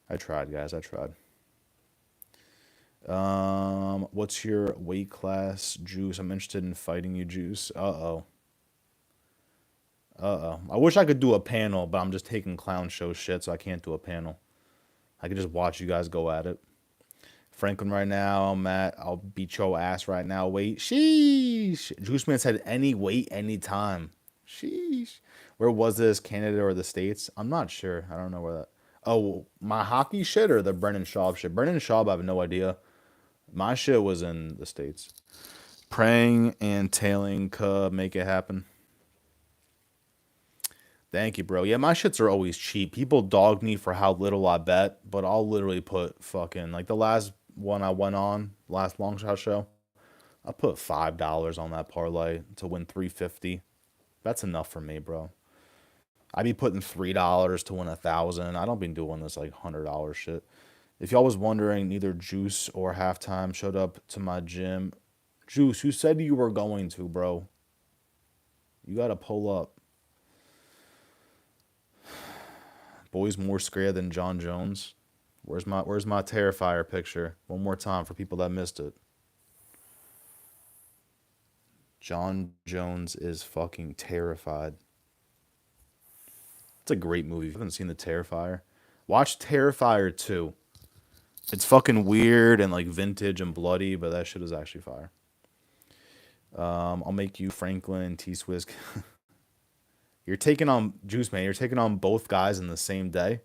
I tried, guys. I tried. What's your weight class, Juice? I'm interested in fighting you, Juice. Uh-oh. Uh-oh. I wish I could do a panel, but I'm just taking clown show shit, so I can't do a panel. I could just watch you guys go at it. Franklin right now, Matt, I'll beat your ass right now. Wait, sheesh. Juice Man said any weight, anytime. Sheesh. Where was this? Canada or the States? I'm not sure. I don't know where that. Oh, my hockey shit or the Brennan Schaub shit? Brennan Schaub, I have no idea. My shit was in the States. Praying and tailing could make it happen. Thank you, bro. Yeah, my shits are always cheap. People dog me for how little I bet, but I'll literally put fucking like the last one I went on, last long shot show. I put $5 on that parlay to win 350. That's enough for me, bro. I be putting $3 to win 1,000. I don't be doing this like $100 shit. If y'all was wondering, neither Juice or Halftime showed up to my gym. Juice, you said you were going to, bro. You gotta pull up. Boy's more scared than John Jones. Where's my Terrifier picture? One more time for people that missed it. John Jones is fucking terrified. It's a great movie. If you haven't seen The Terrifier, watch Terrifier 2. It's fucking weird and like vintage and bloody, but that shit is actually fire. I'll make you Franklin T Swiss. You're taking on Juice Man. You're taking on both guys in the same day.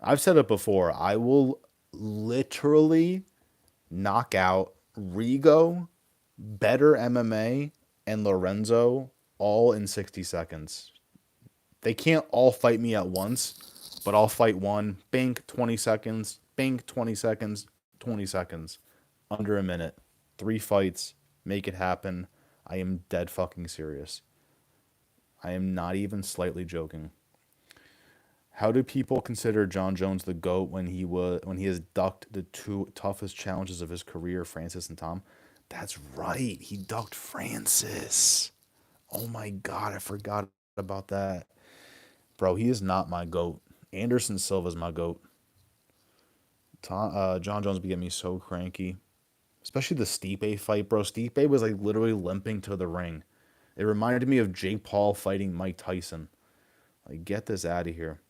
I've said it before. I will literally knock out Rigo, Better MMA, and Lorenzo all in 60 seconds. They can't all fight me at once, but I'll fight one. Bink, 20 seconds. Bink, 20 seconds. 20 seconds. Under a minute. 3 fights. Make it happen. I am dead fucking serious. I am not even slightly joking. How do people consider John Jones the GOAT when he has ducked the 2 toughest challenges of his career, Francis and Tom? That's right. He ducked Francis. Oh my god, I forgot about that. Bro, he is not my GOAT. Anderson Silva's my GOAT. John Jones be getting me so cranky. Especially the Stipe fight, bro. Stipe was like literally limping to the ring. It reminded me of Jake Paul fighting Mike Tyson. Like, get this out of here.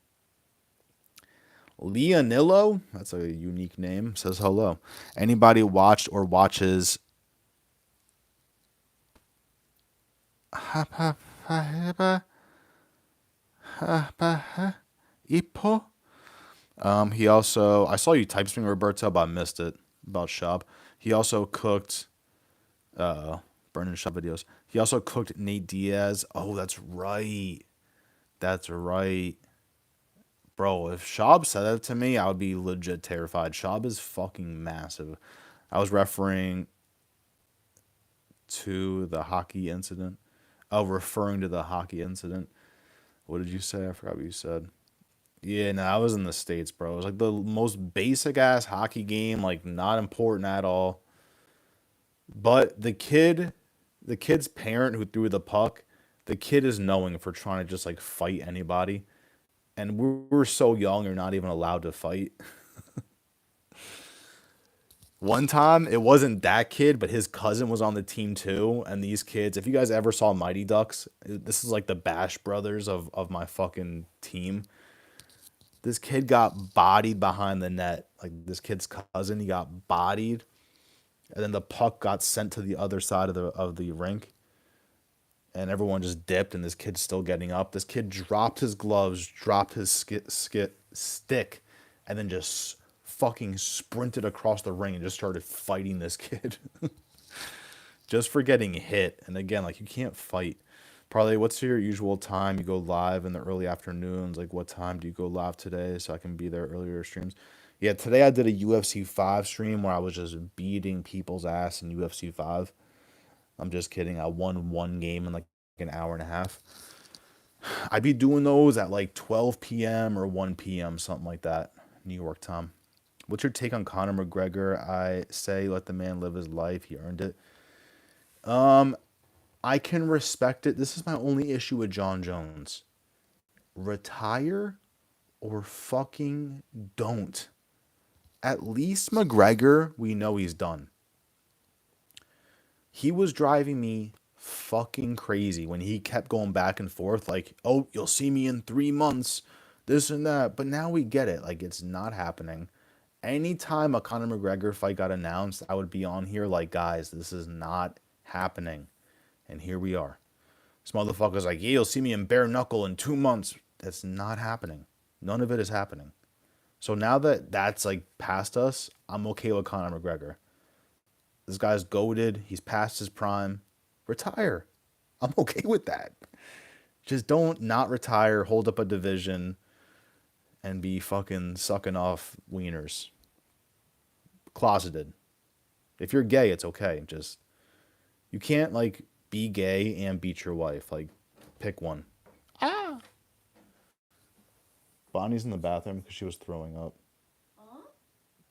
Leonillo, that's a unique name, says hello. Anybody watched or watches Ipo? He also, I saw you type swing Roberto, but I missed it about Shab. He also cooked Brendan Schaub videos. He also cooked Nate Diaz. Oh, that's right. That's right. Bro, if Schaub said that to me, I would be legit terrified. Schaub is fucking massive. I was referring to the hockey incident. Oh, referring to the hockey incident. What did you say? I forgot what you said. Yeah, no, I was in the States, bro. It was like the most basic ass hockey game, like not important at all. But the kid's parent who threw the puck, the kid is knowing for trying to just like fight anybody. And we're so young, you're not even allowed to fight. One time, it wasn't that kid, but his cousin was on the team too. And these kids, if you guys ever saw Mighty Ducks, this is like the Bash brothers of my fucking team. This kid got bodied behind the net. Like this kid's cousin, he got bodied, and then the puck got sent to the other side of the rink, and everyone just dipped, and this kid's still getting up. This kid dropped his gloves, dropped his stick, and then just fucking sprinted across the ring and just started fighting this kid. Just for getting hit. And again, like you can't fight. Probably what's your usual time? You go live in the early afternoons. Like what time do you go live today so I can be there earlier streams? Yeah, today I did a UFC 5 stream where I was just beating people's ass in UFC 5. I'm just kidding. I won one game in like an hour and a half. I'd be doing those at like 12 p.m. or 1 p.m., something like that, New York time. What's your take on Conor McGregor? I say let the man live his life. He earned it. I can respect it. This is my only issue with John Jones. Retire or fucking don't. At least McGregor, we know he's done. He was driving me fucking crazy when he kept going back and forth like, "Oh, you'll see me in 3 months, this and that." But now we get it. Like it's not happening. Anytime a Conor McGregor fight got announced, I would be on here like, "Guys, this is not happening." And here we are. This motherfucker's like, "Yeah, you'll see me in bare knuckle in 2 months." That's not happening. None of it is happening. So now that that's like past us, I'm okay with Conor McGregor. This guy's goaded. He's past his prime. Retire. I'm okay with that. Just don't not retire, hold up a division, and be fucking sucking off wieners. Closeted. If you're gay, it's okay. Just you can't like be gay and beat your wife. Like pick one. Bonnie's in the bathroom because she was throwing up.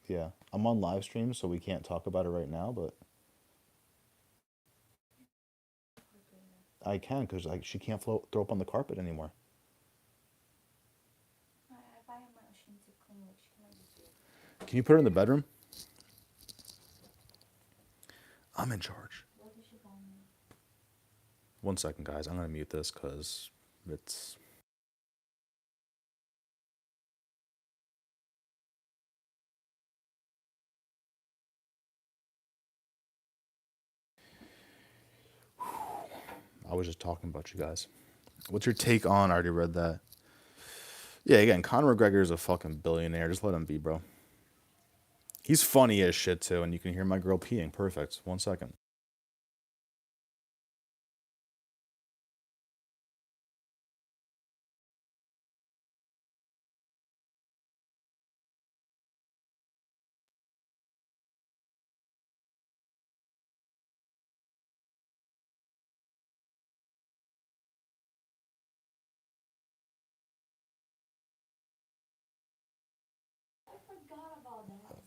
Yeah, I'm on live stream, so we can't talk about it right now, but I can because like she can't throw up on the carpet anymore. Can you put her in the bedroom? I'm in charge. 1 second, guys. I'm gonna mute this because it's. I was just talking about you guys. What's your take on? I already read that. Yeah, again, Conor McGregor is a fucking billionaire. Just let him be, bro. He's funny as shit too, and you can hear my girl peeing. Perfect. 1 second.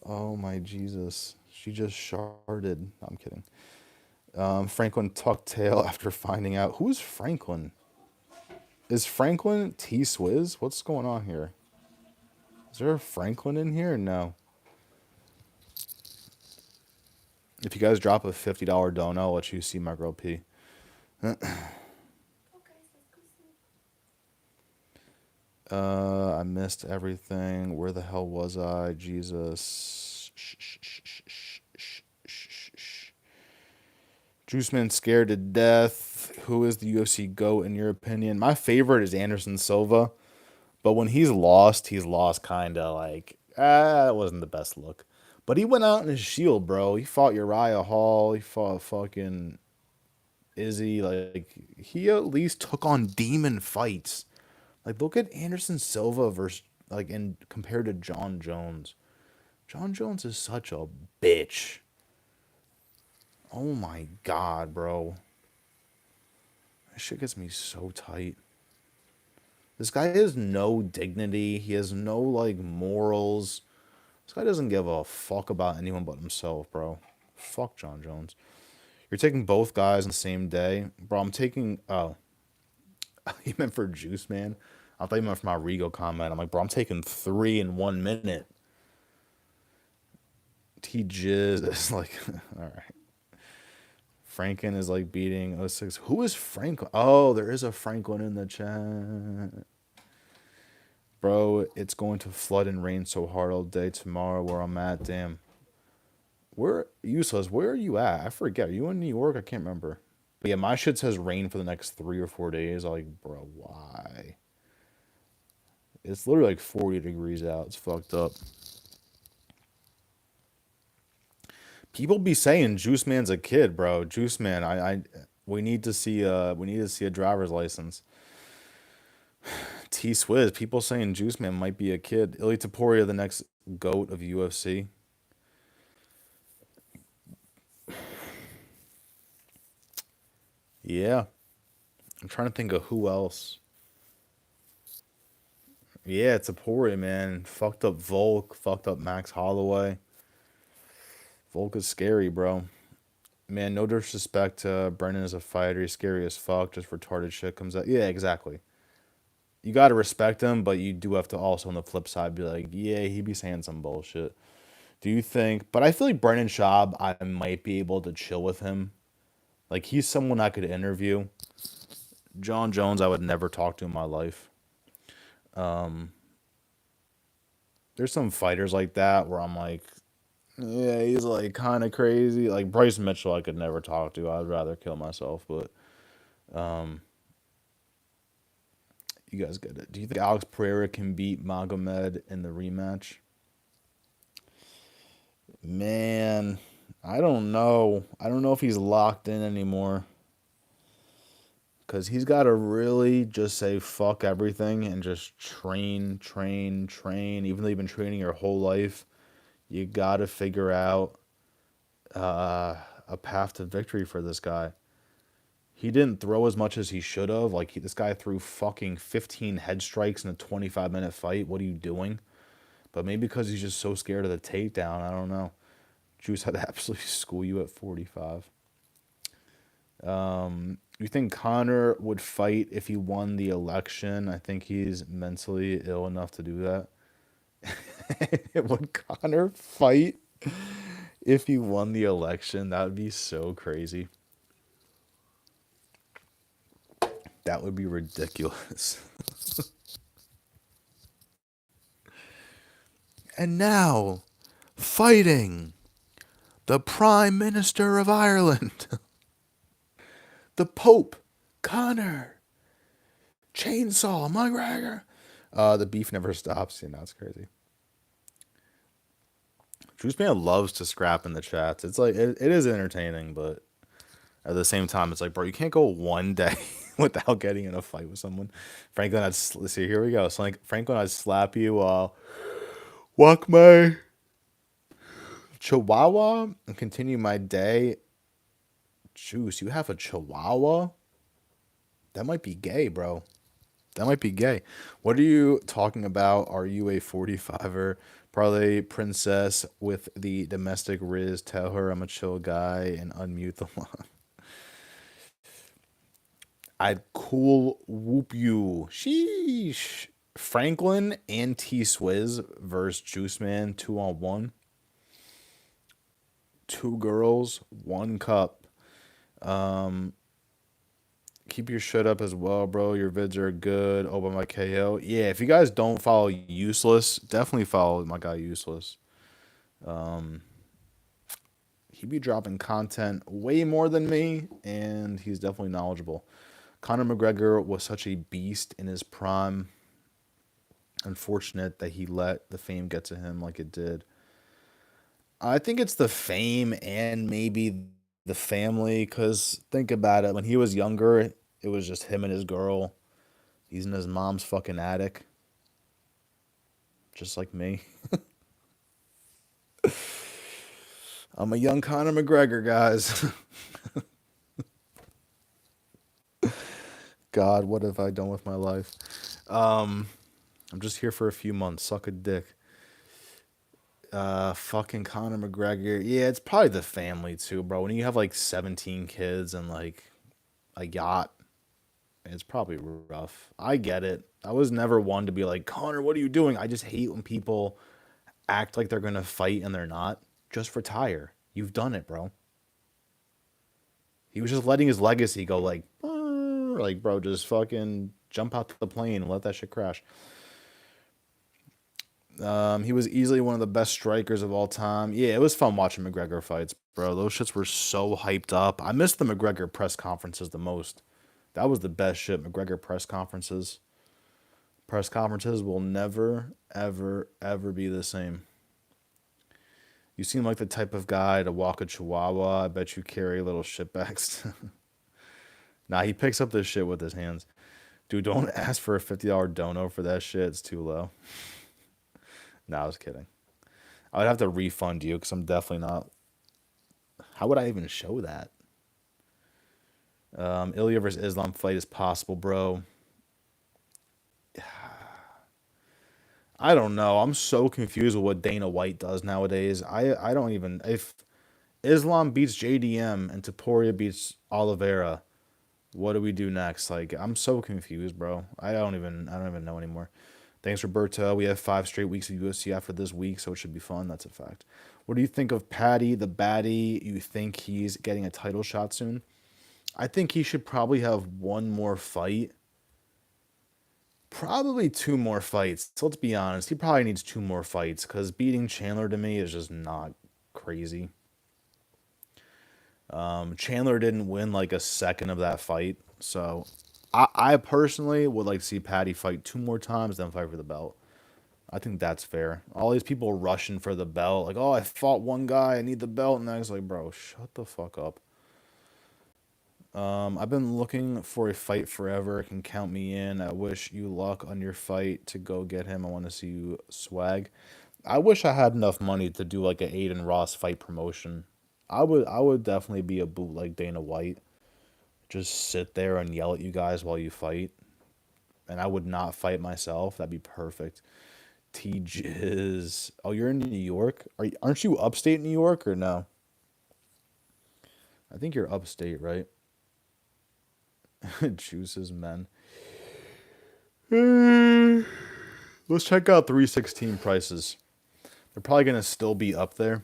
Oh my Jesus. She just sharded. No, I'm kidding. Franklin tucked tail after finding out. Who is Franklin? Is Franklin T Swizz? What's going on here? Is there a Franklin in here? No. If you guys drop a $50 dono, I'll let you see my girl P. I missed everything. Where the hell was I? Jesus. Juiceman scared to death. Who is the UFC GOAT in your opinion? My favorite is Anderson Silva, but when he's lost kind of like, that wasn't the best look. But he went out in his shield, bro. He fought Uriah Hall. He fought fucking Izzy. Like, he at least took on demon fights. Like, look at Anderson Silva versus, like, in compared to John Jones. John Jones is such a bitch. Oh my god, bro. That shit gets me so tight. This guy has no dignity. He has no, like, morals. This guy doesn't give a fuck about anyone but himself, bro. Fuck John Jones. You're taking both guys on the same day? Bro, I'm taking. Oh. You meant for Juice, man? I thought you meant for my Rigo comment. I'm like, bro, I'm taking 3 in 1 minute. He just is like, all right. Franklin is like beating oh 06. Who is Franklin? Oh, there is a Franklin in the chat. Bro, it's going to flood and rain so hard all day tomorrow where I'm at. Damn. Where, useless, where are you at? I forget. Are you in New York? I can't remember. But yeah, my shit says rain for the next 3 or 4 days. I'm like, bro, why? It's literally like 40 degrees out. It's fucked up. People be saying Juice Man's a kid, bro. Juice Man, we need to see a driver's license. T Swizz, people saying Juice Man might be a kid. Ilya Taporia, the next GOAT of UFC. Yeah. I'm trying to think of who else. Yeah, Taporia, man. Fucked up Volk, fucked up Max Holloway. Volk is scary, bro. Man, no disrespect to Brennan as a fighter. He's scary as fuck. Just retarded shit comes out. Yeah, exactly. You gotta respect him, but you do have to also on the flip side be like, yeah, he be saying some bullshit. Do you think? But I feel like Brennan Schaub, I might be able to chill with him. Like he's someone I could interview. John Jones, I would never talk to in my life. There's some fighters like that where I'm like, yeah, he's like kind of crazy. Like Bryce Mitchell, I could never talk to. I'd rather kill myself. But you guys get it. Do you think Alex Pereira can beat Magomed in the rematch? Man, I don't know. I don't know if he's locked in anymore. Because he's got to really just say fuck everything and just train, train, train. Even though you've been training your whole life, you got to figure out a path to victory for this guy. He didn't throw as much as he should have. Like, this guy threw fucking 15 head strikes in a 25-minute fight. What are you doing? But maybe because he's just so scared of the takedown. I don't know. Juice had to absolutely school you at 45. You think Connor would fight if he won the election? I think he's mentally ill enough to do that. Would Connor fight if he won the election? That would be so crazy. That would be ridiculous. And now, fighting the Prime Minister of Ireland, the Pope, Connor, Chainsaw McGregor. The beef never stops. You know, it's crazy. Juice Man loves to scrap in the chats. It's like it is entertaining, but at the same time, it's like, bro, you can't go one day without getting in a fight with someone. Franklin, let's see. Here we go. So like, Franklin, I'd slap you. Walk my Chihuahua and continue my day. Juice, you have a Chihuahua? That might be gay, bro. That might be gay. What are you talking about? Are you a 45er? Probably princess with the domestic riz. Tell her I'm a chill guy and unmute the line. I'd cool whoop you. Sheesh. Franklin and T Swizz versus Juice Man 2-on-1. Two girls, one cup. Keep your shit up as well, bro. Your vids are good. Open my KO. Yeah, if you guys don't follow Useless, definitely follow my guy Useless. Um, he be dropping content way more than me, and he's definitely knowledgeable. Conor McGregor was such a beast in his prime. Unfortunate that he let the fame get to him like it did. I think it's the fame and maybe the family, because think about it. When he was younger, it was just him and his girl. He's in his mom's fucking attic, just like me. I'm a young Conor McGregor, guys. God, what have I done with my life? Um, I'm just here for a few months. Suck a dick. Fucking Conor McGregor. Yeah, it's probably the family too, bro. When you have like 17 kids and like a yacht, it's probably rough. I get it. I was never one to be like, Conor, what are you doing? I just hate when people act like they're gonna fight and they're not. Just retire. You've done it, bro. He was just letting his legacy go like, bro, just fucking jump out the plane and let that shit crash. He was easily one of the best strikers of all time. Yeah, it was fun watching McGregor fights, bro. Those shits were so hyped up. I missed the McGregor press conferences the most. That was the best shit. McGregor press conferences. Press conferences will never, ever, ever be the same. You seem like the type of guy to walk a chihuahua. I bet you carry little shitbags. Nah, he picks up this shit with his hands. Dude, don't ask for a $50 dono for that shit. It's too low. Nah, I was kidding. I would have to refund you because I'm definitely not. How would I even show that? Ilya versus Islam fight is possible, bro. I don't know. I'm so confused with what Dana White does nowadays. I don't even. If Islam beats JDM and Taporia beats Oliveira, what do we do next? Like, I'm so confused, bro. I don't even know anymore. Thanks, Roberto. We have 5 straight weeks of UFC after this week, so it should be fun. That's a fact. What do you think of Patty, the baddie? You think he's getting a title shot soon? I think he should probably have one more fight. Probably two more fights. So let's be honest. He probably needs two more fights because beating Chandler to me is just not crazy. Chandler didn't win like a second of that fight. So I personally would like to see Patty fight two more times, then fight for the belt. I think that's fair. All these people rushing for the belt, like, oh, I fought one guy, I need the belt, and I was like, bro, shut the fuck up. I've been looking for a fight forever. Can count me in. I wish you luck on your fight to go get him. I want to see you swag. I wish I had enough money to do like an Aiden Ross fight promotion. I would definitely be a boot like Dana White. Just sit there and yell at you guys while you fight. And I would not fight myself. That'd be perfect. T Jizz. Oh, you're in New York? Aren't you upstate New York or no? I think you're upstate, right? Juices, men. Let's check out 316 prices. They're probably gonna still be up there.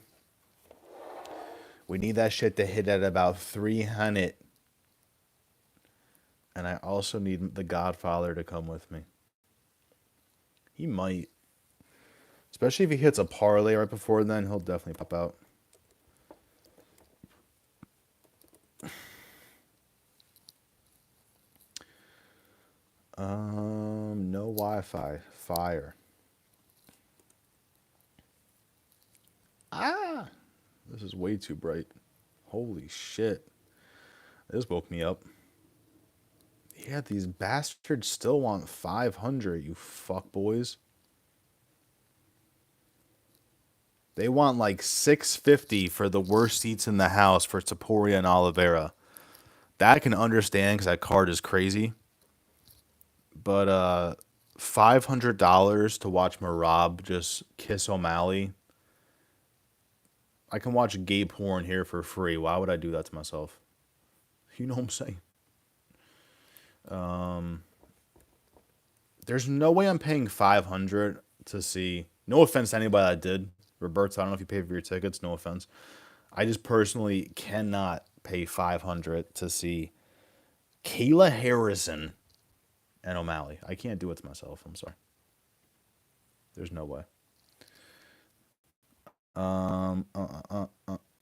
We need that shit to hit at about 300. And I also need the Godfather to come with me. He might. Especially if he hits a parlay right before then, he'll definitely pop out. No Wi-Fi. Fire. Ah! This is way too bright. Holy shit. This woke me up. Yeah, these bastards still want 500, you fuck boys. They want like 650 for the worst seats in the house for Taporia and Oliveira. That I can understand because that card is crazy. But $500 to watch Marab just kiss O'Malley. I can watch gay porn here for free. Why would I do that to myself? You know what I'm saying? There's no way I'm paying 500 to see. No offense to anybody that did. Roberto, I don't know if you paid for your tickets. No offense. I just personally cannot pay 500 to see Kayla Harrison and O'Malley. I can't do it to myself. I'm sorry. There's no way. Um, uh, uh,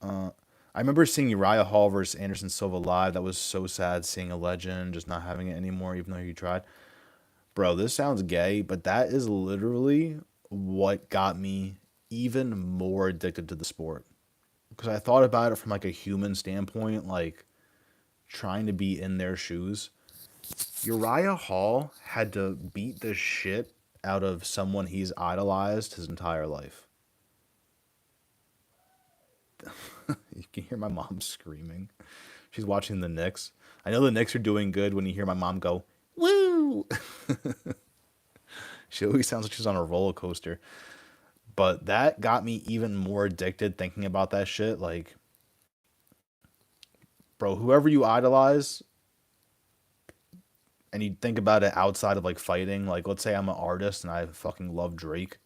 uh, I remember seeing Uriah Hall versus Anderson Silva live. That was so sad seeing a legend just not having it anymore, even though he tried. Bro, this sounds gay, but that is literally what got me even more addicted to the sport. Because I thought about it from like a human standpoint, like trying to be in their shoes. Uriah Hall had to beat the shit out of someone he's idolized his entire life. You can hear my mom screaming. She's watching the Knicks. I know the Knicks are doing good when you hear my mom go, woo! She always sounds like she's on a roller coaster. But that got me even more addicted thinking about that shit. Like, bro, whoever you idolize, and you think about it outside of like fighting, like, let's say I'm an artist and I fucking love Drake.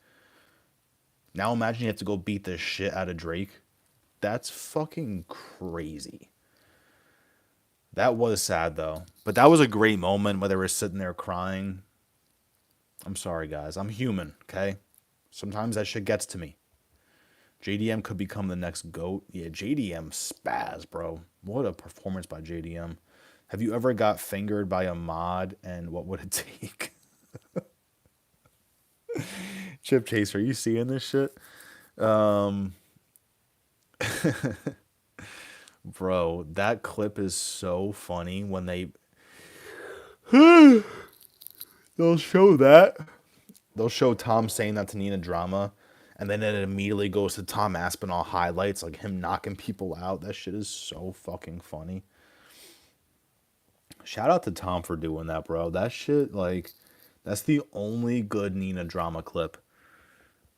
Now imagine you have to go beat the shit out of Drake. That's fucking crazy. That was sad though. But that was a great moment where they were sitting there crying. I'm sorry, guys. I'm human, okay? Sometimes that shit gets to me. JDM could become the next GOAT. Yeah, JDM spaz, bro. What a performance by JDM. Have you ever got fingered by a mod and what would it take? Chip Chaser, are you seeing this shit? Bro, that clip is so funny when they'll show that. They'll show Tom saying that to Nina Drama, and then it immediately goes to Tom Aspinall highlights, like him knocking people out. That shit is so fucking funny. Shout out to Tom for doing that, bro. That shit, like, that's the only good Nina Drama clip.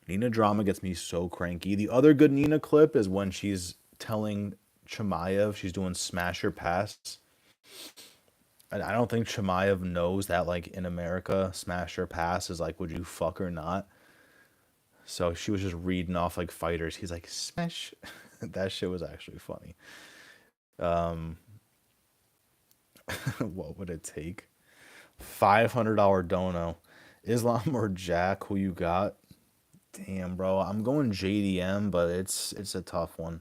Nina Drama gets me so cranky. The other good Nina clip is when she's telling Chimaev she's doing smash or pass. And I don't think Chimaev knows that, like, in America, smash or pass is like, would you fuck or not? So she was just reading off like fighters. He's like, smash. That shit was actually funny. What would it take? $500 dono. Islam or Jack, who you got? Damn, bro. I'm going JDM, but it's a tough one.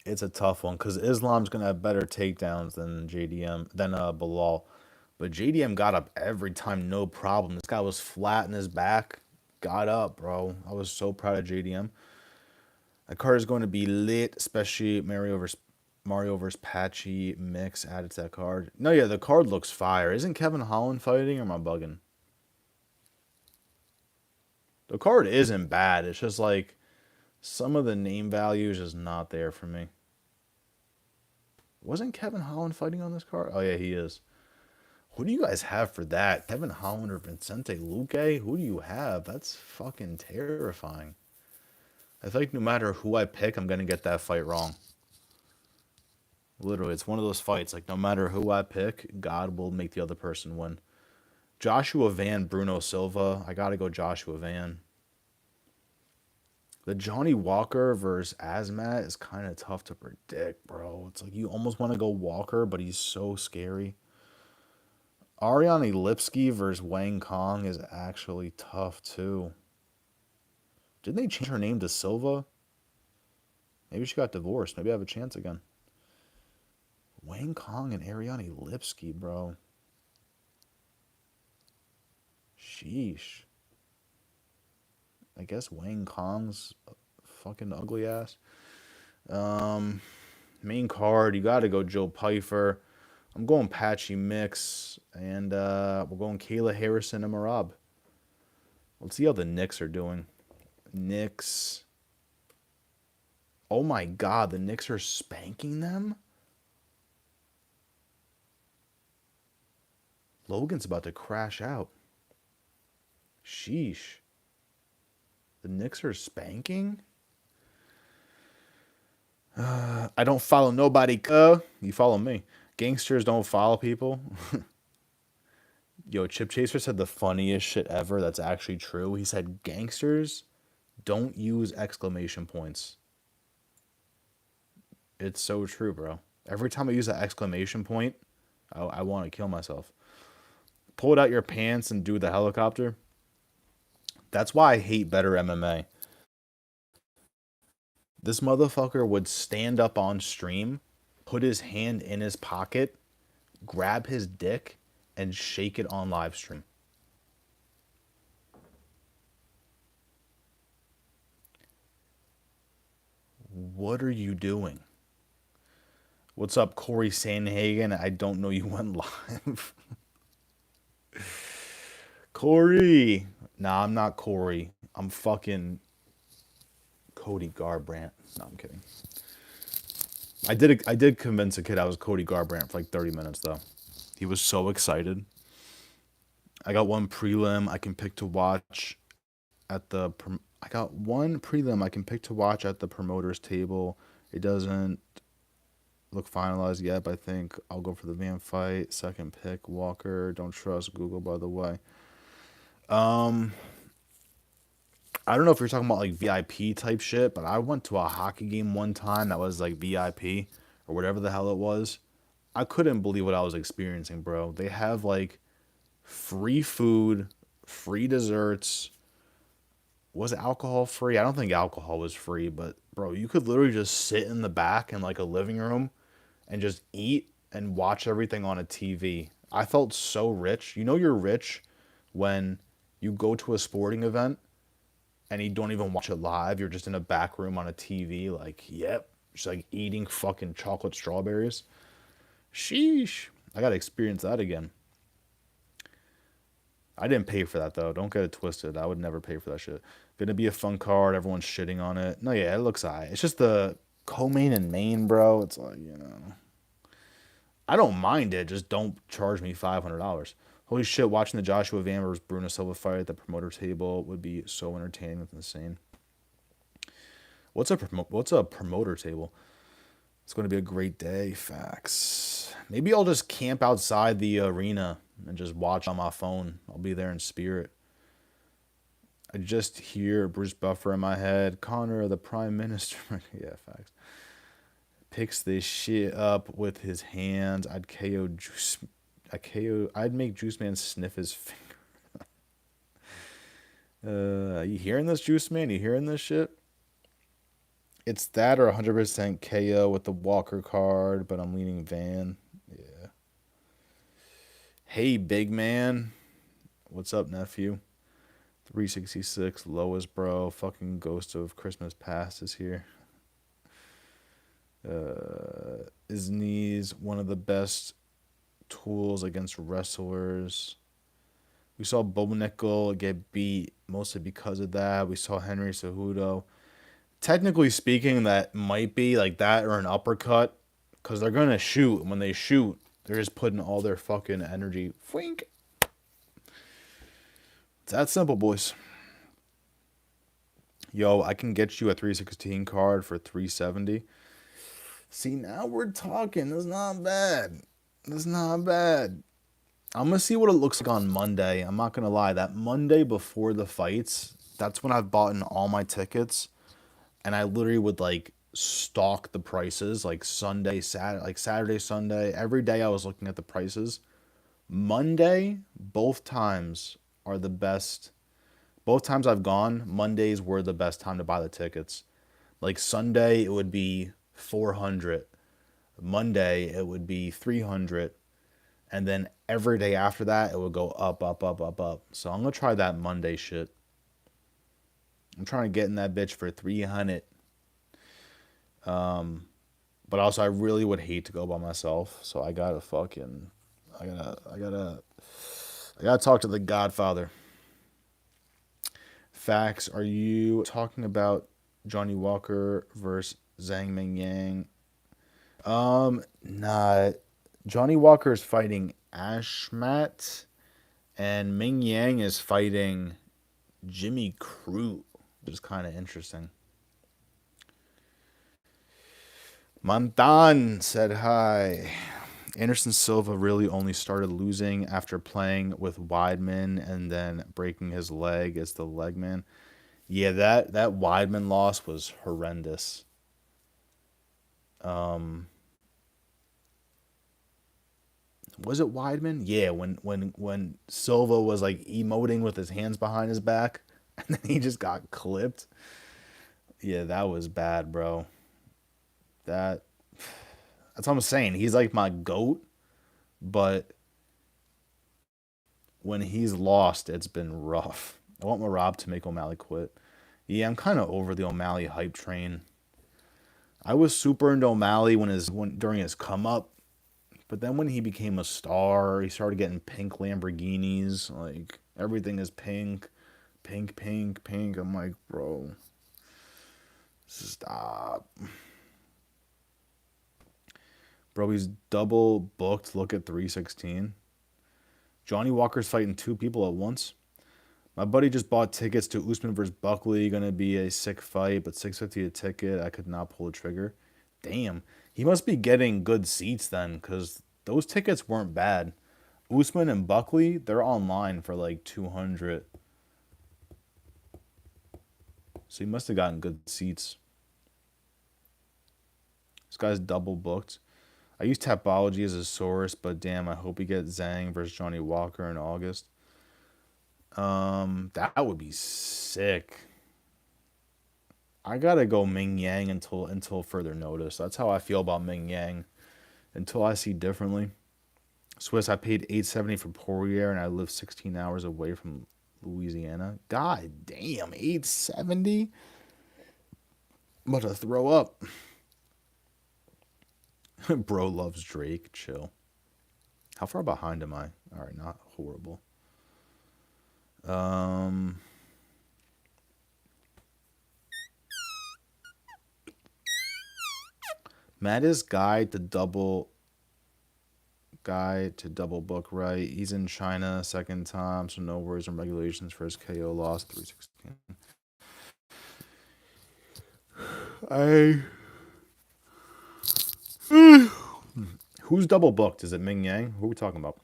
It's a tough one because Islam's gonna have better takedowns than JDM than Bilal. But JDM got up every time, no problem. This guy was flat in his back, got up, bro. I was so proud of JDM. That card is going to be lit, especially Mario versus Patchy mix added to that card. No, yeah, the card looks fire. Isn't Kevin Holland fighting or am I bugging? The card isn't bad. It's just like some of the name values is not there for me. Wasn't Kevin Holland fighting on this card? Oh yeah, he is. Who do you guys have for that? Kevin Holland or Vincente Luque? Who do you have? That's fucking terrifying. I think no matter who I pick, I'm gonna get that fight wrong. Literally, it's one of those fights. Like no matter who I pick, God will make the other person win. Joshua Van, Bruno Silva. I gotta go Joshua Van. The Johnny Walker versus Asmat is kind of tough to predict, bro. It's like you almost want to go Walker, but he's so scary. Ariane Lipsky versus Wang Kong is actually tough too. Didn't they change her name to Silva? Maybe she got divorced. Maybe I have a chance again. Wang Kong and Ariane Lipsky, bro. Sheesh. I guess Wang Kong's fucking ugly ass. Main card, you gotta go Joe Pyfer. I'm going Patchy Mix, and we're going Kayla Harrison and Marab. Let's see how the Knicks are doing. Knicks. Oh my god, the Knicks are spanking them? Logan's about to crash out. Sheesh. The Knicks are spanking? I don't follow nobody. You follow me. Gangsters don't follow people. Yo, Chip Chaser said the funniest shit ever. That's actually true. He said gangsters don't use exclamation points. It's so true, bro. Every time I use that exclamation point, I want to kill myself. Pull it out your pants and do the helicopter. That's why I hate better MMA. This motherfucker would stand up on stream, put his hand in his pocket, grab his dick, and shake it on live stream. What are you doing? What's up, Corey Sandhagen? I don't know you went live. Corey. Nah, I'm not Corey. I'm fucking Cody Garbrandt. No, I'm kidding. I did convince a kid I was Cody Garbrandt for like 30 minutes though. He was so excited. I got one prelim I can pick to watch at the I got one prelim I can pick to watch at the promoters table. It doesn't look finalized yet, but I think I'll go for the Van fight. Second pick, Walker. Don't trust Google, by the way. Um, I don't know if you're talking about like VIP type shit, but I went to a hockey game one time that was like VIP or whatever the hell it was. I couldn't believe what I was experiencing, bro. They have like free food, free desserts. Was alcohol free? I don't think alcohol was free, but bro, you could literally just sit in the back in like a living room and just eat and watch everything on a TV. I felt so rich. You know you're rich when you go to a sporting event and you don't even watch it live. You're just in a back room on a TV, like, yep, just like eating fucking chocolate strawberries. Sheesh. I gotta experience that again. I didn't pay for that though. Don't get it twisted. I would never pay for that shit. Gonna be a fun card. Everyone's shitting on it. No, yeah, it looks alright. It's just the co-main and main, bro. It's like, I don't mind it. Just don't charge me $500. Holy shit! Watching the Joshua Van versus Bruno Silva fight at the promoter table would be so entertaining. That's insane. What's a promoter table? It's going to be a great day. Facts. Maybe I'll just camp outside the arena and just watch on my phone. I'll be there in spirit. I just hear Bruce Buffer in my head. Connor, the Prime Minister. Yeah, facts. Picks this shit up with his hands. I'd KO Juice. I'd make Juice Man sniff his finger. You hearing this, Juice Man? You hearing this shit? It's that or 100% KO with the Walker card, but I'm leaning Van. Yeah. Hey, big man. What's up, nephew? 366, lowest bro. Fucking Ghost of Christmas Past is here. His knees, one of the best tools against wrestlers. We saw Bo Nickel get beat mostly because of that. We saw Henry Cejudo. Technically speaking, that might be like that or an uppercut because they're going to shoot. And when they shoot, they're just putting all their fucking energy. Fwink. It's that simple, boys. Yo, I can get you a 316 card for 370. See, now we're talking. That's not bad. That's not bad. I'm going to see what it looks like on Monday. I'm not going to lie. That Monday before the fights, that's when I've bought in all my tickets. And I literally would like stalk the prices like Saturday, Sunday. Every day I was looking at the prices. Monday, both times are the best. Both times I've gone, Mondays were the best time to buy the tickets. Like Sunday, it would be 400. Monday, it would be 300. And then every day after that, it would go up, up, up, up, up. So I'm going to try that Monday shit. I'm trying to get in that bitch for 300. But also I really would hate to go by myself. So I gotta talk to the Godfather. Facts. Are you talking about Johnny Walker versus Zhang Ming Yang? Nah. Johnny Walker is fighting Ashmat, and Ming Yang is fighting Jimmy Crute, which is kind of interesting. Mantan said hi. Anderson Silva really only started losing after playing with Weidman and then breaking his leg as the leg man. Yeah, that Weidman loss was horrendous. Was it Weidman? Yeah, when Silva was like emoting with his hands behind his back, and then he just got clipped. Yeah, that was bad, bro. That that's what I'm saying. He's like my goat, but when he's lost, it's been rough. I want Marab to make O'Malley quit. Yeah, I'm kind of over the O'Malley hype train. I was super into O'Malley when during his come up, but then when he became a star, he started getting pink Lamborghinis. Like everything is pink, pink, pink, pink. I'm like, bro, stop, bro. He's double booked. Look at 316. Johnny Walker's fighting two people at once. My buddy just bought tickets to Usman versus Buckley. Gonna be a sick fight, but 650 a ticket. I could not pull the trigger. Damn, he must be getting good seats then, cause those tickets weren't bad. Usman and Buckley, they're online for like 200. So he must have gotten good seats. This guy's double booked. I use Tapology as a source, but damn, I hope we get Zhang versus Johnny Walker in August. That would be sick. I gotta go Ming Yang until further notice. That's how I feel about Ming Yang. Until I see differently. Swiss, I paid 870 for Poirier, and I live 16 hours away from Louisiana. God damn, 870. I'm about to throw up. Bro loves Drake. Chill. How far behind am I? All right, not horrible. Um, Mattis guy to double book right. He's in China second time, so no worries on regulations for his KO loss 316. I Who's double booked? Is it Ming Yang? Who are we talking about?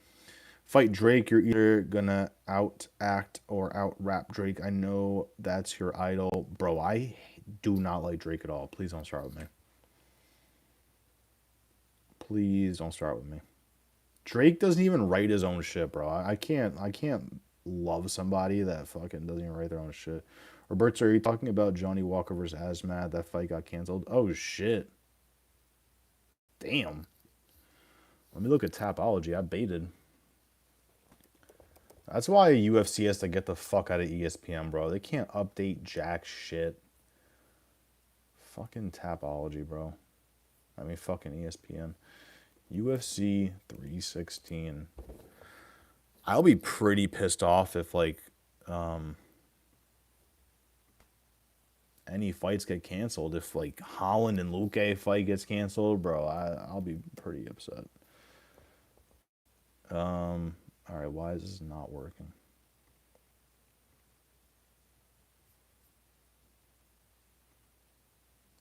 Fight Drake, you're either gonna out act or out rap Drake. I know that's your idol. Bro, I do not like Drake at all. Please don't start with me. Please don't start with me. Drake doesn't even write his own shit, bro. I can't love somebody that fucking doesn't even write their own shit. Roberto, are you talking about Johnny Walker versus Asmat? That fight got canceled. Oh shit. Damn. Let me look at Tapology. I baited. That's why UFC has to get the fuck out of ESPN, bro. They can't update jack shit. Fucking Tapology, bro. I mean, fucking ESPN. UFC 316. I'll be pretty pissed off if, like, any fights get canceled. If, like, Holland and Luque fight gets canceled, bro, I'll be pretty upset. All right, why is this not working?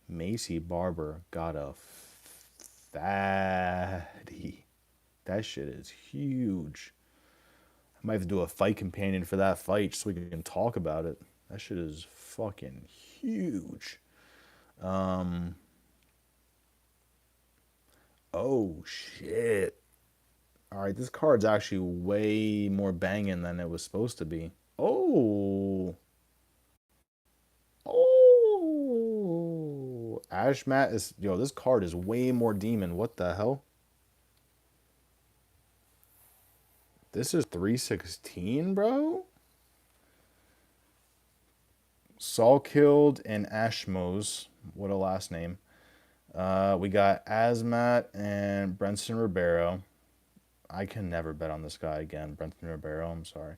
Macy Barber got a fatty. That shit is huge. I might have to do a fight companion for that fight so we can talk about it. That shit is fucking huge. Oh shit. All right, this card's actually way more banging than it was supposed to be. Oh. Oh. Ashmat is, yo, this card is way more demon. What the hell? This is 316, bro? Saul killed and Ashmos. What a last name. We got Asmat and Brenson Ribeiro. I can never bet on this guy again. Brenton Ribeiro, I'm sorry.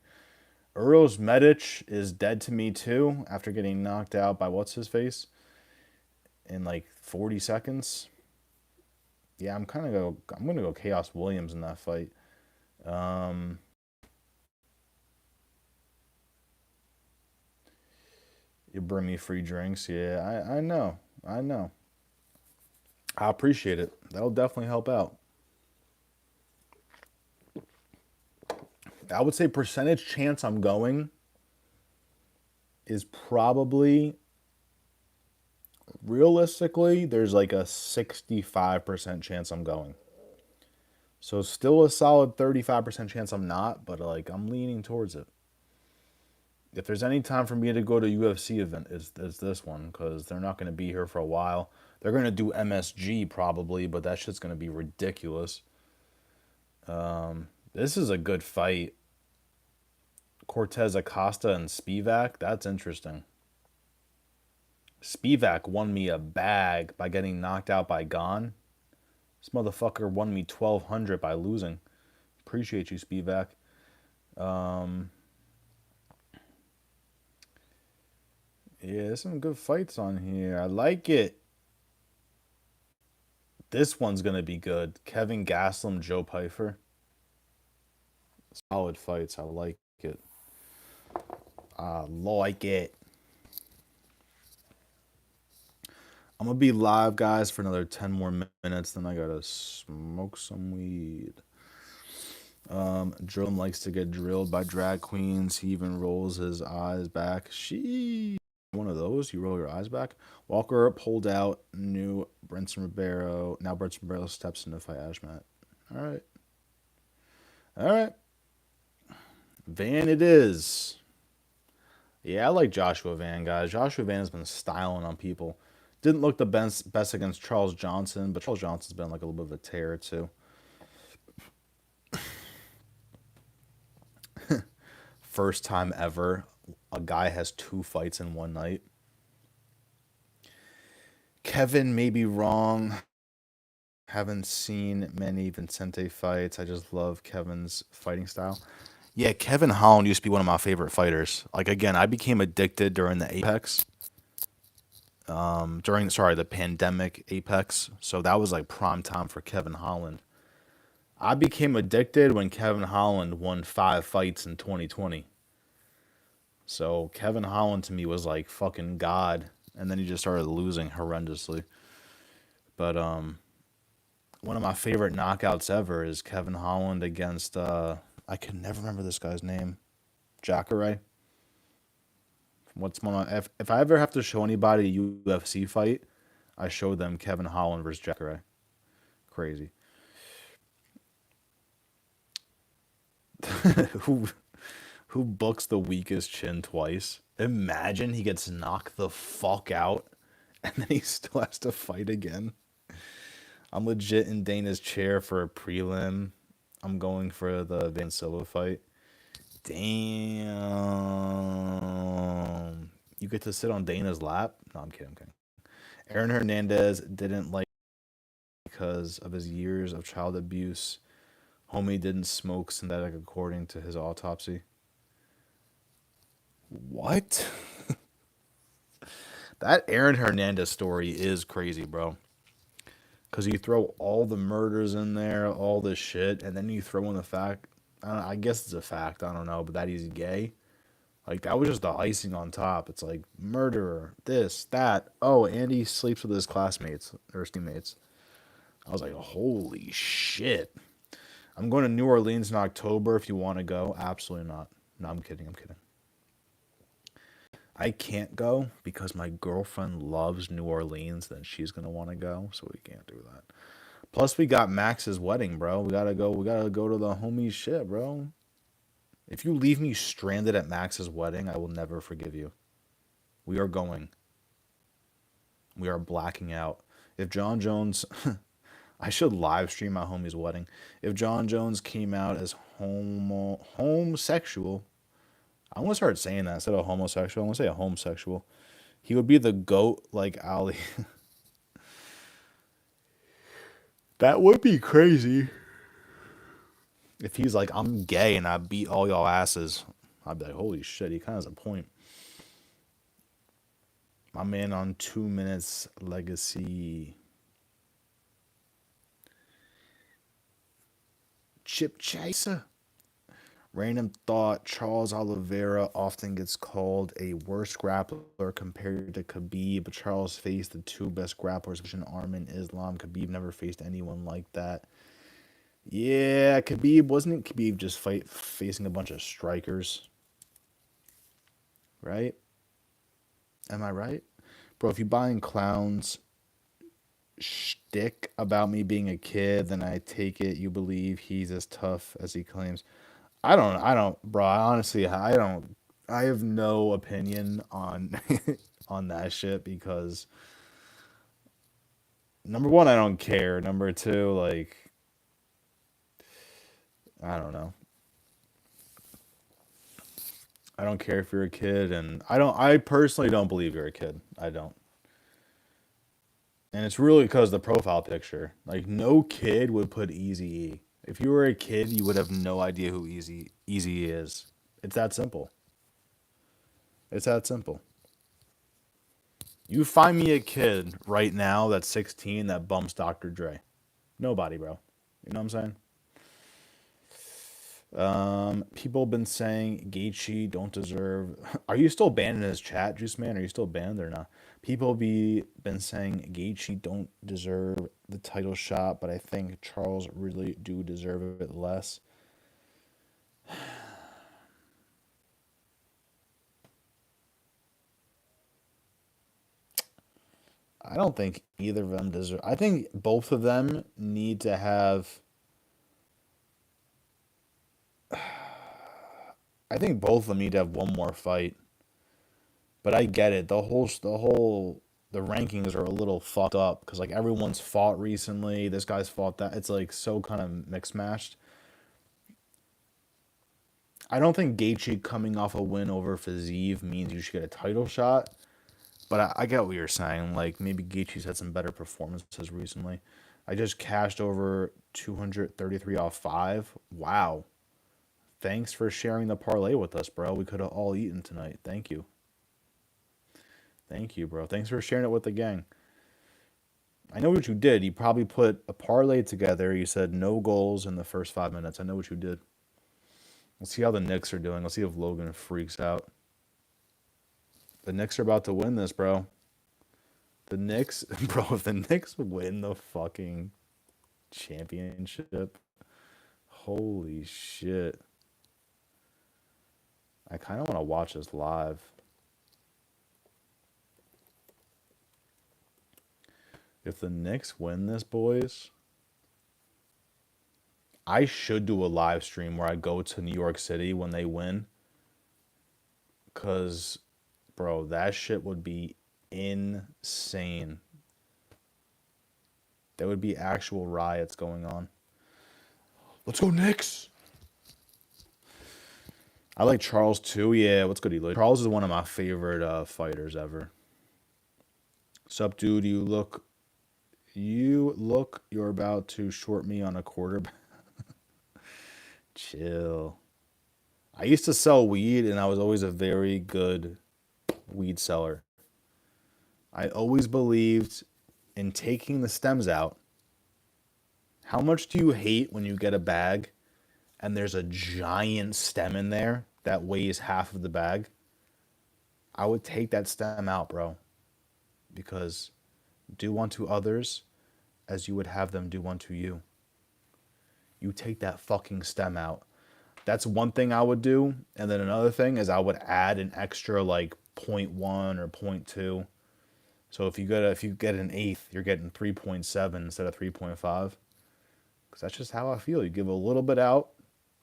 Uros Medic is dead to me too after getting knocked out by what's his face in like 40 seconds. Yeah, I'm gonna go Chaos Williams in that fight. You bring me free drinks. Yeah, I know. I know. I appreciate it. That'll definitely help out. I would say percentage chance I'm going is probably realistically there's like a 65% chance I'm going. So still a solid 35% chance I'm not, but like I'm leaning towards it. If there's any time for me to go to a UFC event, is this one because they're not going to be here for a while. They're going to do MSG probably, but that shit's going to be ridiculous. This is a good fight. Cortez Acosta and Spivak. That's interesting. Spivak won me a bag by getting knocked out by Gon. This motherfucker won me 1,200 by losing. Appreciate you, Spivak. Yeah, there's some good fights on here. I like it. This one's gonna be good. Kevin Gastelum, Joe Pyfer. Solid fights. I like it. I like it. I'm gonna be live, guys, for another 10 more minutes. Then I gotta smoke some weed. Jerome likes to get drilled by drag queens. He even rolls his eyes back. She one of those. You roll your eyes back. Walker pulled out. New Brenson Ribeiro. Now Brenson Ribeiro steps into fight Ashmat. All right. All right. Van it is. Yeah, I like Joshua Van, guys. Joshua Van has been styling on people. Didn't look the best against Charles Johnson, but Charles Johnson's been like a little bit of a tear too. First time ever a guy has two fights in one night. Kevin may be wrong. Haven't seen many Vincente fights. I just love Kevin's fighting style. Yeah, Kevin Holland used to be one of my favorite fighters. Like again, I became addicted during the Apex. During the pandemic Apex. So that was like prime time for Kevin Holland. I became addicted when Kevin Holland won 5 fights in 2020. So Kevin Holland to me was like fucking god, and then he just started losing horrendously. But one of my favorite knockouts ever is Kevin Holland against I can never remember this guy's name. Jacare. What's one of if I ever have to show anybody a UFC fight, I show them Kevin Holland versus Jacare. Crazy. who who books the weakest chin twice? Imagine he gets knocked the fuck out and then he still has to fight again. I'm legit in Dana's chair for a prelim. I'm going for the Van Silva fight. Damn. You get to sit on Dana's lap? No, I'm kidding. I'm kidding. Aaron Hernandez didn't like because of his years of child abuse. Homie didn't smoke synthetic according to his autopsy. What? That Aaron Hernandez story is crazy, bro. Because you throw all the murders in there, all this shit, and then you throw in the fact, I guess it's a fact, I don't know, but that he's gay. Like, that was just the icing on top. It's like, murderer, this, that. Oh, and he sleeps with his classmates, or his teammates. I was like, holy shit. I'm going to New Orleans in October if you want to go. Absolutely not. No, I'm kidding. I'm kidding. I can't go because my girlfriend loves New Orleans, then she's going to want to go, so we can't do that. Plus, we got Max's wedding, bro. We gotta go. We gotta go to the homie's shit, bro. If you leave me stranded at Max's wedding, I will never forgive you. We are going. We are blacking out. If John Jones, I should live stream my homie's wedding. If John Jones came out as homosexual, I'm gonna start saying that instead of homosexual. I'm gonna say a homosexual. He would be the goat like Ali. That would be crazy. If he's like, I'm gay and I beat all y'all asses, I'd be like, holy shit, he kind of has a point. My man on 2 minutes legacy. Chip Chaser. Random thought, Charles Oliveira often gets called a worse grappler compared to Khabib, but Charles faced the two best grapplers, which in Arman Islam. Khabib never faced anyone like that. Yeah, Khabib, wasn't Khabib just facing a bunch of strikers, right? Am I right? Bro, if you buying clowns, shtick about me being a kid, then I take it you believe he's as tough as he claims. Bro. I have no opinion on on that shit because number one, I don't care. Number two, like, I don't know. I don't care if you're a kid, and I personally don't believe you're a kid. I don't. And it's really because the profile picture. Like, no kid would put Easy E. If you were a kid, you would have no idea who Easy is. It's that simple. It's that simple. You find me a kid right now that's 16 that bumps Dr. Dre. Nobody, bro. You know what I'm saying? People have been saying Gaethje don't deserve. Are you still banned in his chat, Juice Man? Are you still banned or not? People be been saying Gaethje don't deserve the title shot, but I think Charles really do deserve it less. I don't think either of them deserve. I think both of them need to have. I think both of them need to have one more fight. But I get it. The rankings are a little fucked up because like everyone's fought recently. This guy's fought that. It's like so kind of mixed matched. I don't think Gaethje coming off a win over Fiziev means you should get a title shot. But I get what you're saying. Like maybe Gaethje's had some better performances recently. I just cashed over 233 off five. Wow. Thanks for sharing the parlay with us, bro. We could have all eaten tonight. Thank you. Thank you, bro. Thanks for sharing it with the gang. I know what you did. You probably put a parlay together. You said no goals in the first 5 minutes. I know what you did. Let's see how the Knicks are doing. Let's see if Logan freaks out. The Knicks are about to win this, bro. The Knicks, bro, if the Knicks win the fucking championship, holy shit. I kind of want to watch this live. If the Knicks win this, boys, I should do a live stream where I go to New York City when they win. Because, bro, that shit would be insane. There would be actual riots going on. Let's go, Knicks! I like Charles too. Yeah, what's good, Eloy? Charles is one of my favorite fighters ever. Sup, dude? You're about to short me on a quarterback. Chill. I used to sell weed, and I was always a very good weed seller. I always believed in taking the stems out. How much do you hate when you get a bag and there's a giant stem in there that weighs half of the bag? I would take that stem out, bro, because do unto others as you would have them do unto you. You take that fucking stem out. That's one thing I would do. And then another thing is I would add an extra like zero point 0.1 or zero point 0.2. So if you get an eighth, you're getting 3.7 instead of 3.5. Because that's just how I feel. You give a little bit out,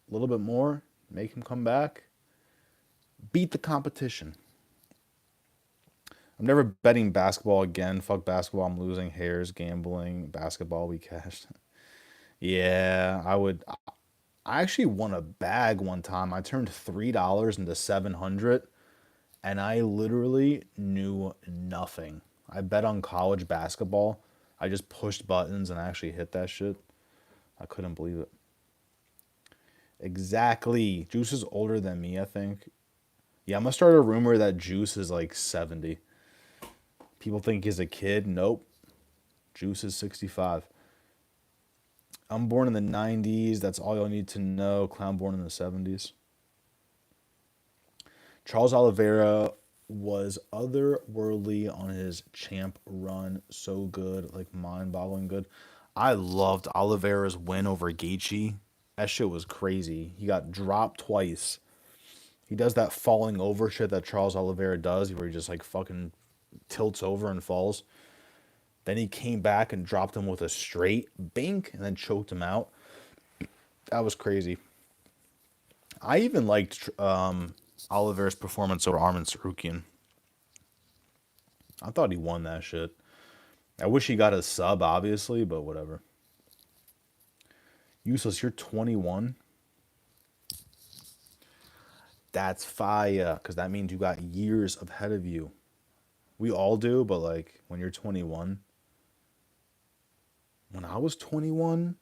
a little bit more, make him come back, beat the competition. I'm never betting basketball again. Fuck basketball. I'm losing hairs, gambling, basketball. We cashed. Yeah, I would. I actually won a bag one time. I turned $3 into 700, and I literally knew nothing. I bet on college basketball. I just pushed buttons and I actually hit that shit. I couldn't believe it. Exactly. Juice is older than me, I think. Yeah, I'm gonna start a rumor that Juice is like 70. People think he's a kid. Nope. Juice is 65. I'm born in the 90s. That's all you'll need to know. Clown born in the 70s. Charles Oliveira was otherworldly on his champ run. So good, like mind-boggling good. I loved Oliveira's win over Gaethje. That shit was crazy. He got dropped twice. He does that falling over shit that Charles Oliveira does, where he just like fucking tilts over and falls. Then he came back and dropped him with a straight bink and then choked him out. That was crazy. I even liked Oliver's performance over Arman Sarukian. I thought he won that shit. I wish he got a sub, obviously, but whatever. Useless, you're 21. That's fire, because that means you got years ahead of you. We all do, but like when you're 21. When I was 21,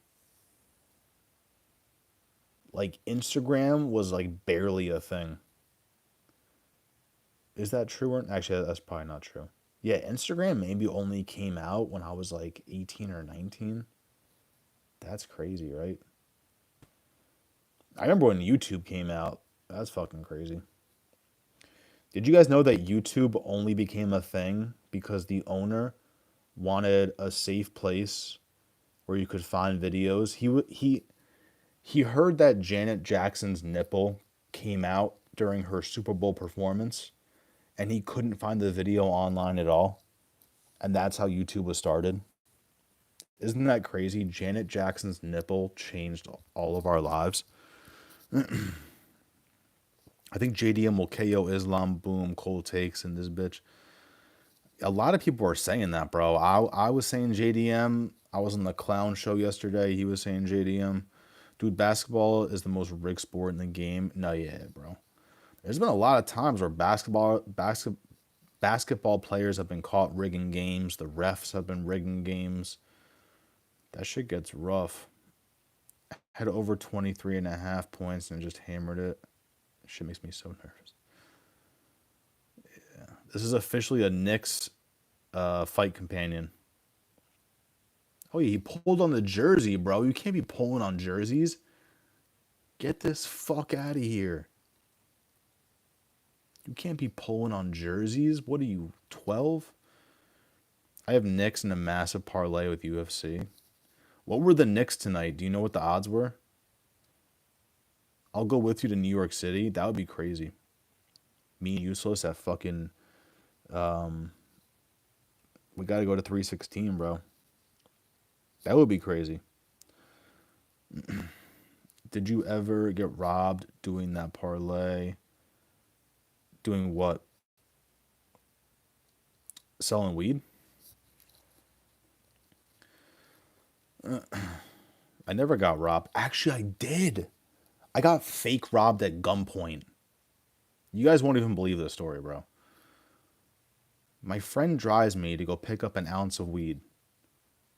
like Instagram was like barely a thing. Is that true or actually that's probably not true. Yeah, Instagram maybe only came out when I was like 18 or 19. That's crazy, right? I remember when YouTube came out. That's fucking crazy. Did you guys know that YouTube only became a thing because the owner wanted a safe place where you could find videos? He heard that Janet Jackson's nipple came out during her Super Bowl performance and he couldn't find the video online at all. And that's how YouTube was started. Isn't that crazy? Janet Jackson's nipple changed all of our lives. I think JDM will KO Islam. Boom, cold takes in this bitch. A lot of people are saying that, bro. I was saying JDM. I was on the clown show yesterday. He was saying JDM. Dude, basketball is the most rigged sport in the game. No, yeah, bro. There's been a lot of times where basketball players have been caught rigging games. The refs have been rigging games. That shit gets rough. Had over 23.5 points and just hammered it. Shit makes me so nervous. This is officially a Knicks fight companion. Oh, yeah, he pulled on the jersey, bro. You can't be pulling on jerseys. Get this fuck out of here. You can't be pulling on jerseys. What are you, 12? I have Knicks in a massive parlay with UFC. What were the Knicks tonight? Do you know what the odds were? I'll go with you to New York City. That would be crazy. Me useless at fucking. We got to go to 316, bro. That would be crazy. Did you ever get robbed doing that parlay? Doing what? Selling weed? I never got robbed. Actually, I did. I got fake robbed at gunpoint. You guys won't even believe this story, bro. My friend drives me to go pick up an ounce of weed.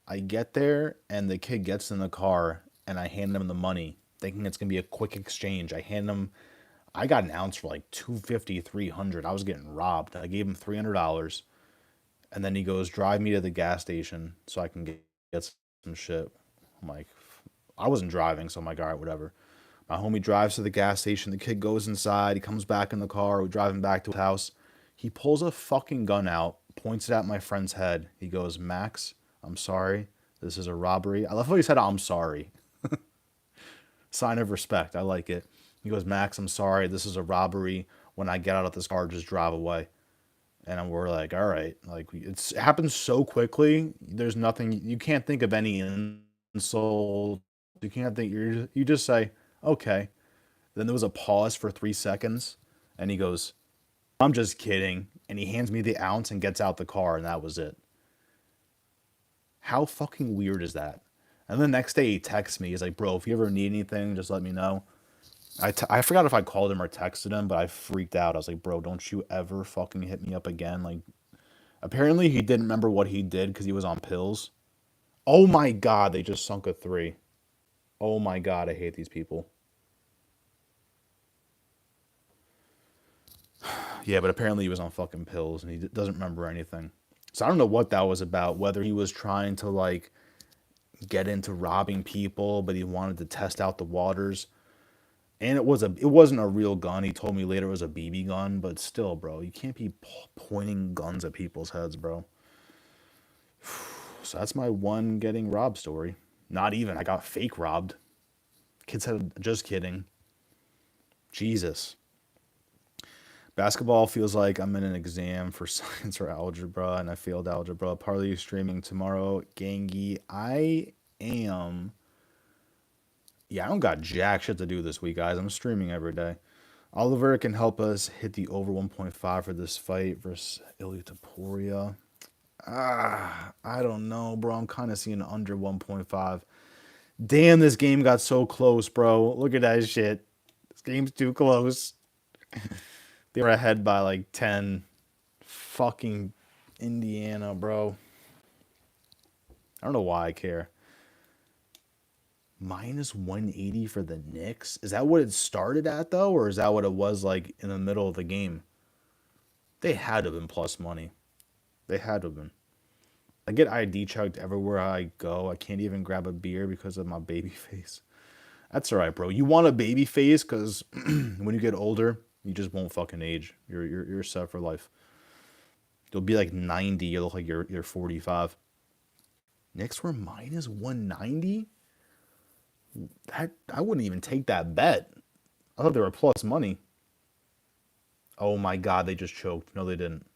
I get there, and the kid gets in the car, and I hand him the money, thinking it's going to be a quick exchange. I got an ounce for like 250, 300. I was getting robbed. I gave him $300, and then he goes, drive me to the gas station so I can get some shit. I'm like, I wasn't driving, so I'm like, all right, whatever. My homie drives to the gas station. The kid goes inside. He comes back in the car. We drive him back to his house. He pulls a fucking gun out, points it at my friend's head. He goes, Max, I'm sorry. This is a robbery. I love how he said, I'm sorry. Sign of respect. I like it. He goes, Max, I'm sorry. This is a robbery. When I get out of this car, just drive away. And we're like, all right. Like, it happens so quickly. There's nothing. You can't think of any insult. You can't think. You just say, okay. Then there was a pause for 3 seconds. And he goes, I'm just kidding. And he hands me the ounce and gets out the car. And that was it. How fucking weird is that? And the next day he texts me. He's like, bro, if you ever need anything, just let me know. I forgot if I called him or texted him, but I freaked out. I was like, bro, don't you ever fucking hit me up again. Like, apparently he didn't remember what he did because he was on pills. Oh my God, they just sunk a 3. Oh my God, I hate these people. Yeah, but apparently he was on fucking pills and he doesn't remember anything. So I don't know what that was about, whether he was trying to like get into robbing people, but he wanted to test out the waters. And it wasn't a real gun. He told me later it was a BB gun, but still, bro, you can't be pointing guns at people's heads, bro. So that's my one getting robbed story. Not even. I got fake robbed. Kid said, just kidding. Jesus. Basketball feels like I'm in an exam for science or algebra, and I failed algebra. Partly streaming tomorrow, Gangi. I am. Yeah, I don't got jack shit to do this week, guys. I'm streaming every day. Oliver can help us hit the over 1.5 for this fight versus Ilya Taporia. I don't know, bro. I'm kind of seeing under 1.5. Damn, this game got so close, bro. Look at that shit. This game's too close. They were ahead by like 10. Fucking Indiana, bro. I don't know why I care. Minus 180 for the Knicks? Is that what it started at, though? Or is that what it was like in the middle of the game? They had to have been plus money. They had to have been. I get ID checked everywhere I go. I can't even grab a beer because of my baby face. That's all right, bro. You want a baby face because when you get older, you just won't fucking age. You're set for life. You'll be like 90. You look like you're 45. Knicks were minus 190. That I wouldn't even take that bet. I thought they were plus money. Oh my god, they just choked. No, they didn't.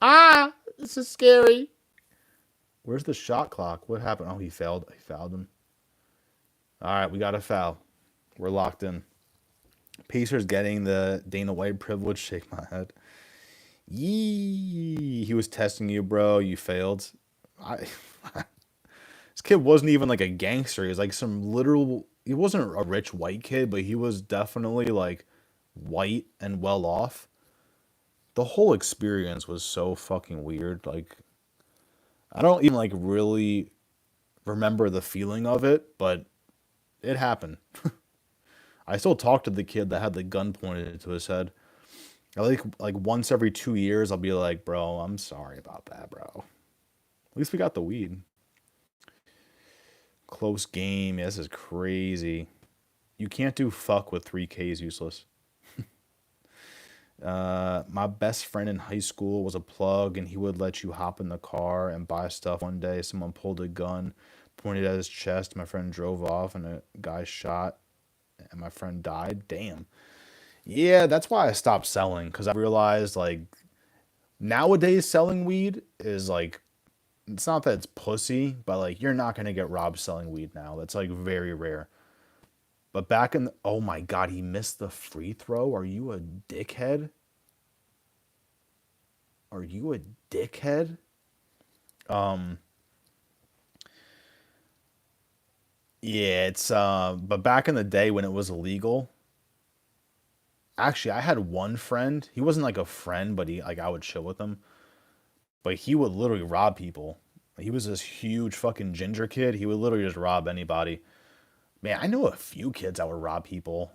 Ah, this is scary. Where's the shot clock? What happened? Oh, he failed. He fouled him. All right, we got a foul. We're locked in. Pacers getting the Dana White privilege. Shake my head. Yee. He was testing you, bro. You failed. I. This kid wasn't even like a gangster. He was like some literal. He wasn't a rich white kid, but he was definitely like white and well off. The whole experience was so fucking weird. Like I don't even like really remember the feeling of it, but it happened. I still talk to the kid that had the gun pointed to his head. I like once every 2 years, I'll be like, bro, I'm sorry about that, bro. At least we got the weed. Close game. Yeah, this is crazy. You can't do fuck with 3Ks useless. My best friend in high school was a plug, and he would let you hop in the car and buy stuff. One day, someone pulled a gun, pointed at his chest. My friend drove off, and a guy shot, and my friend died. Damn. Yeah, that's why I stopped selling because I realized like nowadays selling weed is like it's not that it's pussy, but like you're not gonna get robbed selling weed now. That's like very rare. But back in the, oh my god, he missed the free throw. Are you a dickhead? Are you a dickhead? Um, yeah, it's but back in the day when it was illegal, actually I had one friend. He wasn't like a friend, but he like I would chill with him. But he would literally rob people. He was this huge fucking ginger kid. He would literally just rob anybody. Man, I knew a few kids that would rob people.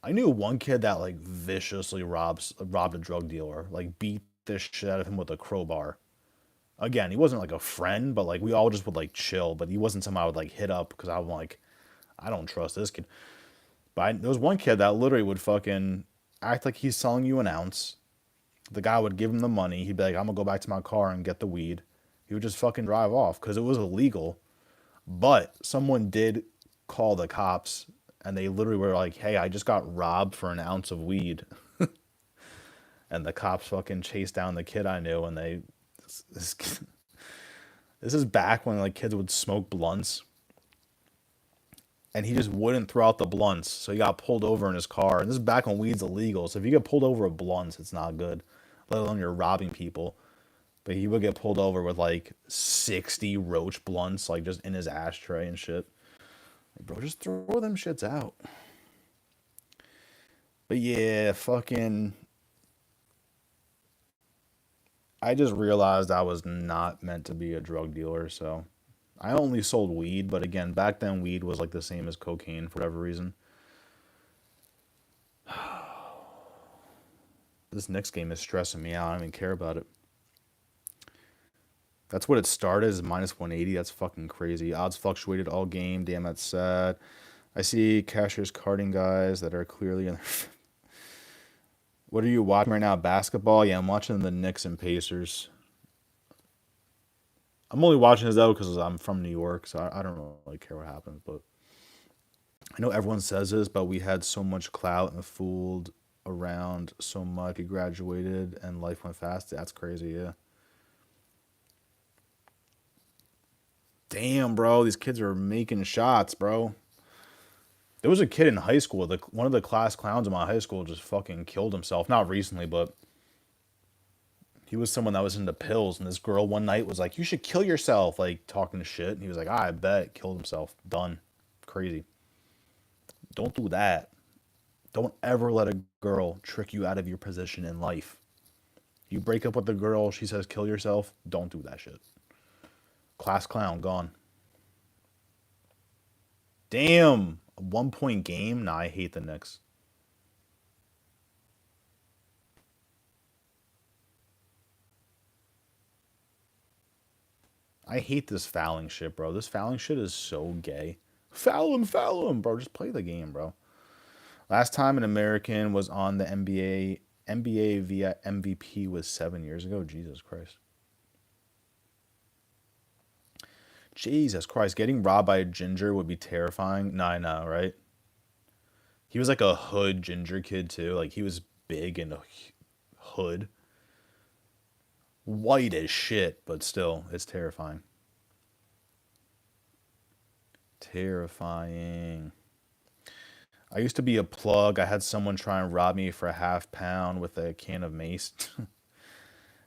I knew one kid that like viciously robbed a drug dealer, like beat the shit out of him with a crowbar. Again, he wasn't like a friend, but like we all just would like chill. But he wasn't someone I would like hit up because I'm like, I don't trust this kid. There was one kid that literally would fucking act like he's selling you an ounce. The guy would give him the money. He'd be like, I'm gonna go back to my car and get the weed. He would just fucking drive off because it was illegal. But someone did call the cops and they literally were like, hey, I just got robbed for an ounce of weed. And the cops fucking chased down the kid I knew and this, this is back when like kids would smoke blunts and he just wouldn't throw out the blunts. So he got pulled over in his car. And this is back when weed's illegal. So if you get pulled over with blunts, it's not good. Let alone you're robbing people. But he would get pulled over with like 60 roach blunts, like just in his ashtray and shit. Like, bro, just throw them shits out. But yeah, fucking. I just realized I was not meant to be a drug dealer, so I only sold weed. But again, back then weed was like the same as cocaine for whatever reason. This next game is stressing me out. I don't even care about it. That's what it started as minus 180. That's fucking crazy. Odds fluctuated all game. Damn, that's sad. I see cashier's carding guys that are clearly in their. What are you watching right now? Basketball? Yeah, I'm watching the Knicks and Pacers. I'm only watching this though because I'm from New York, so I don't really care what happens. But I know everyone says this, but we had so much clout and fooled around so much. He graduated and life went fast. That's crazy, yeah. Damn, bro, these kids are making shots, bro. There was a kid in high school. One of the class clowns in my high school just fucking killed himself. Not recently, but he was someone that was into pills. And this girl one night was like, "You should kill yourself," like talking shit. And he was like, "I bet." Killed himself. Done. Crazy. Don't do that. Don't ever let a girl trick you out of your position in life. You break up with the girl, she says kill yourself. Don't do that shit. Class clown gone. Damn. A 1 point game? Nah, I hate the Knicks. I hate this fouling shit, bro. This fouling shit is so gay. Foul him, bro. Just play the game, bro. Last time an American was on the NBA via MVP was 7 years ago. Jesus Christ. Jesus Christ. Getting robbed by a ginger would be terrifying. Nah, I know, right? He was like a hood ginger kid too. Like he was big and a hood. White as shit, but still, it's terrifying. Terrifying. I used to be a plug. I had someone try and rob me for a half pound with a can of mace.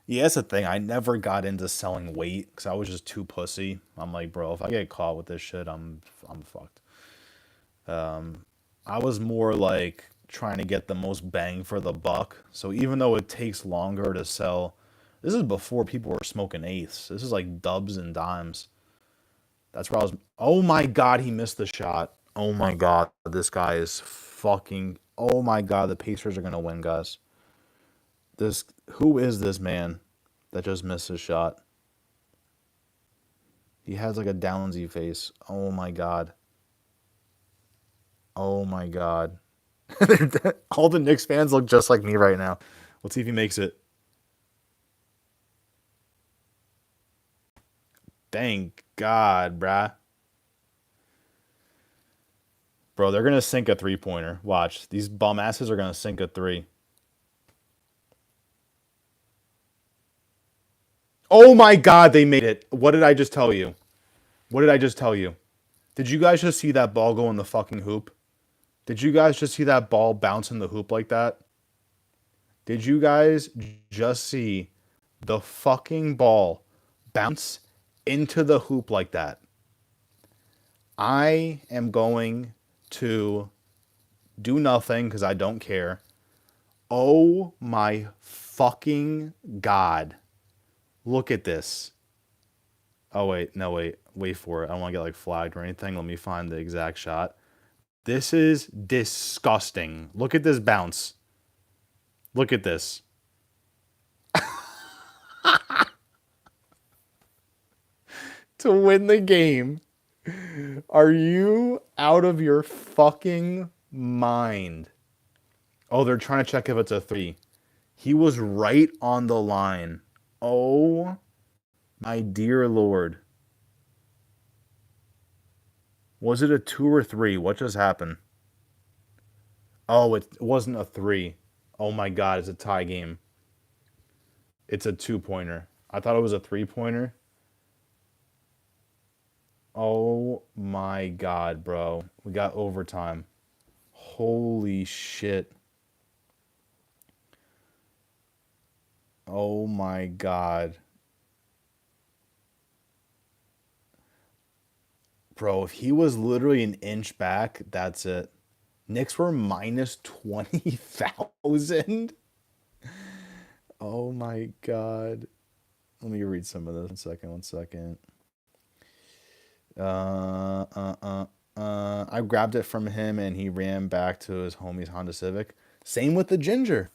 Yeah, that's the thing. I never got into selling weight because I was just too pussy. I'm like, bro, if I get caught with this shit, I'm fucked. I was more like trying to get the most bang for the buck. So even though it takes longer to sell, this is before people were smoking eighths. This is like dubs and dimes. That's where I was. Oh my god, he missed the shot. Oh my god, this guy is fucking. Oh my god, the Pacers are gonna win, guys. This who is this man that just missed his shot? He has like a Downsy face. Oh my god. Oh my god. All the Knicks fans look just like me right now. Let's see if he makes it. Thank God, bruh. Bro, they're gonna sink a three-pointer. Watch. These bum asses are gonna sink a three. Oh my god, they made it. What did I just tell you? What did I just tell you? Did you guys just see that ball go in the fucking hoop? Did you guys just see that ball bounce in the hoop like that? Did you guys just see the fucking ball bounce into the hoop like that? I am going to do nothing because I don't care. Oh my fucking god. Look at this. Oh wait, no wait for it. I don't want to get like flagged or anything. Let me find the exact shot. This is disgusting. Look at this bounce. Look at this. To win the game. Are you out of your fucking mind? Oh, they're trying to check if it's a three. He was right on the line. Oh my dear Lord. Was it a two or three? What just happened? Oh, it wasn't a three. Oh my God, it's a tie game. It's a two-pointer. I thought it was a three-pointer. Oh my God, bro. We got overtime. Holy shit. Oh my God. Bro, if he was literally an inch back, that's it. Knicks were minus 20,000. Oh my God. Let me read some of this. 1 second, 1 second. I grabbed it from him and he ran back to his homie's Honda Civic. Same with the Ginger.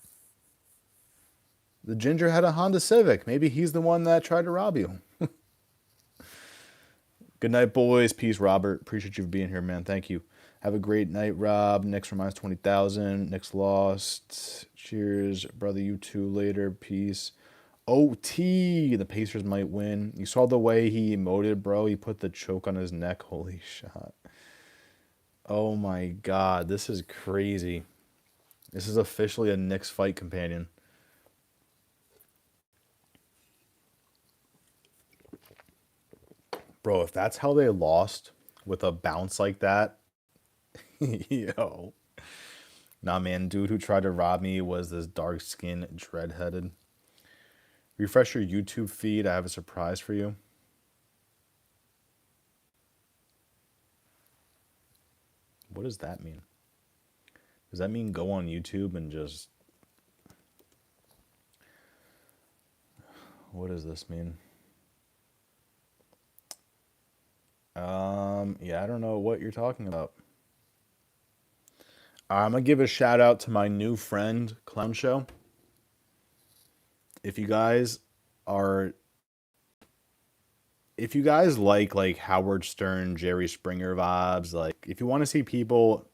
The Ginger had a Honda Civic. Maybe he's the one that tried to rob you. Good night, boys. Peace, Robert. Appreciate you for being here, man. Thank you. Have a great night, Rob. Knicks reminds 20,000. Knicks lost. Cheers, brother. You too. Later. Peace. OT. The Pacers might win. You saw the way he emoted, bro. He put the choke on his neck. Holy shot. Oh my god, this is crazy. This is officially a Knicks fight companion. Bro, if that's how they lost with a bounce like that, yo. Nah, man, dude who tried to rob me was this dark skinned, dread headed. Refresh your YouTube feed. I have a surprise for you. What does that mean? Does that mean go on YouTube and just. What does this mean? Yeah, I don't know what you're talking about. I'm gonna give a shout out to my new friend, Clown Show. If you guys are if you guys like Howard Stern, Jerry Springer vibes, like if you want to see people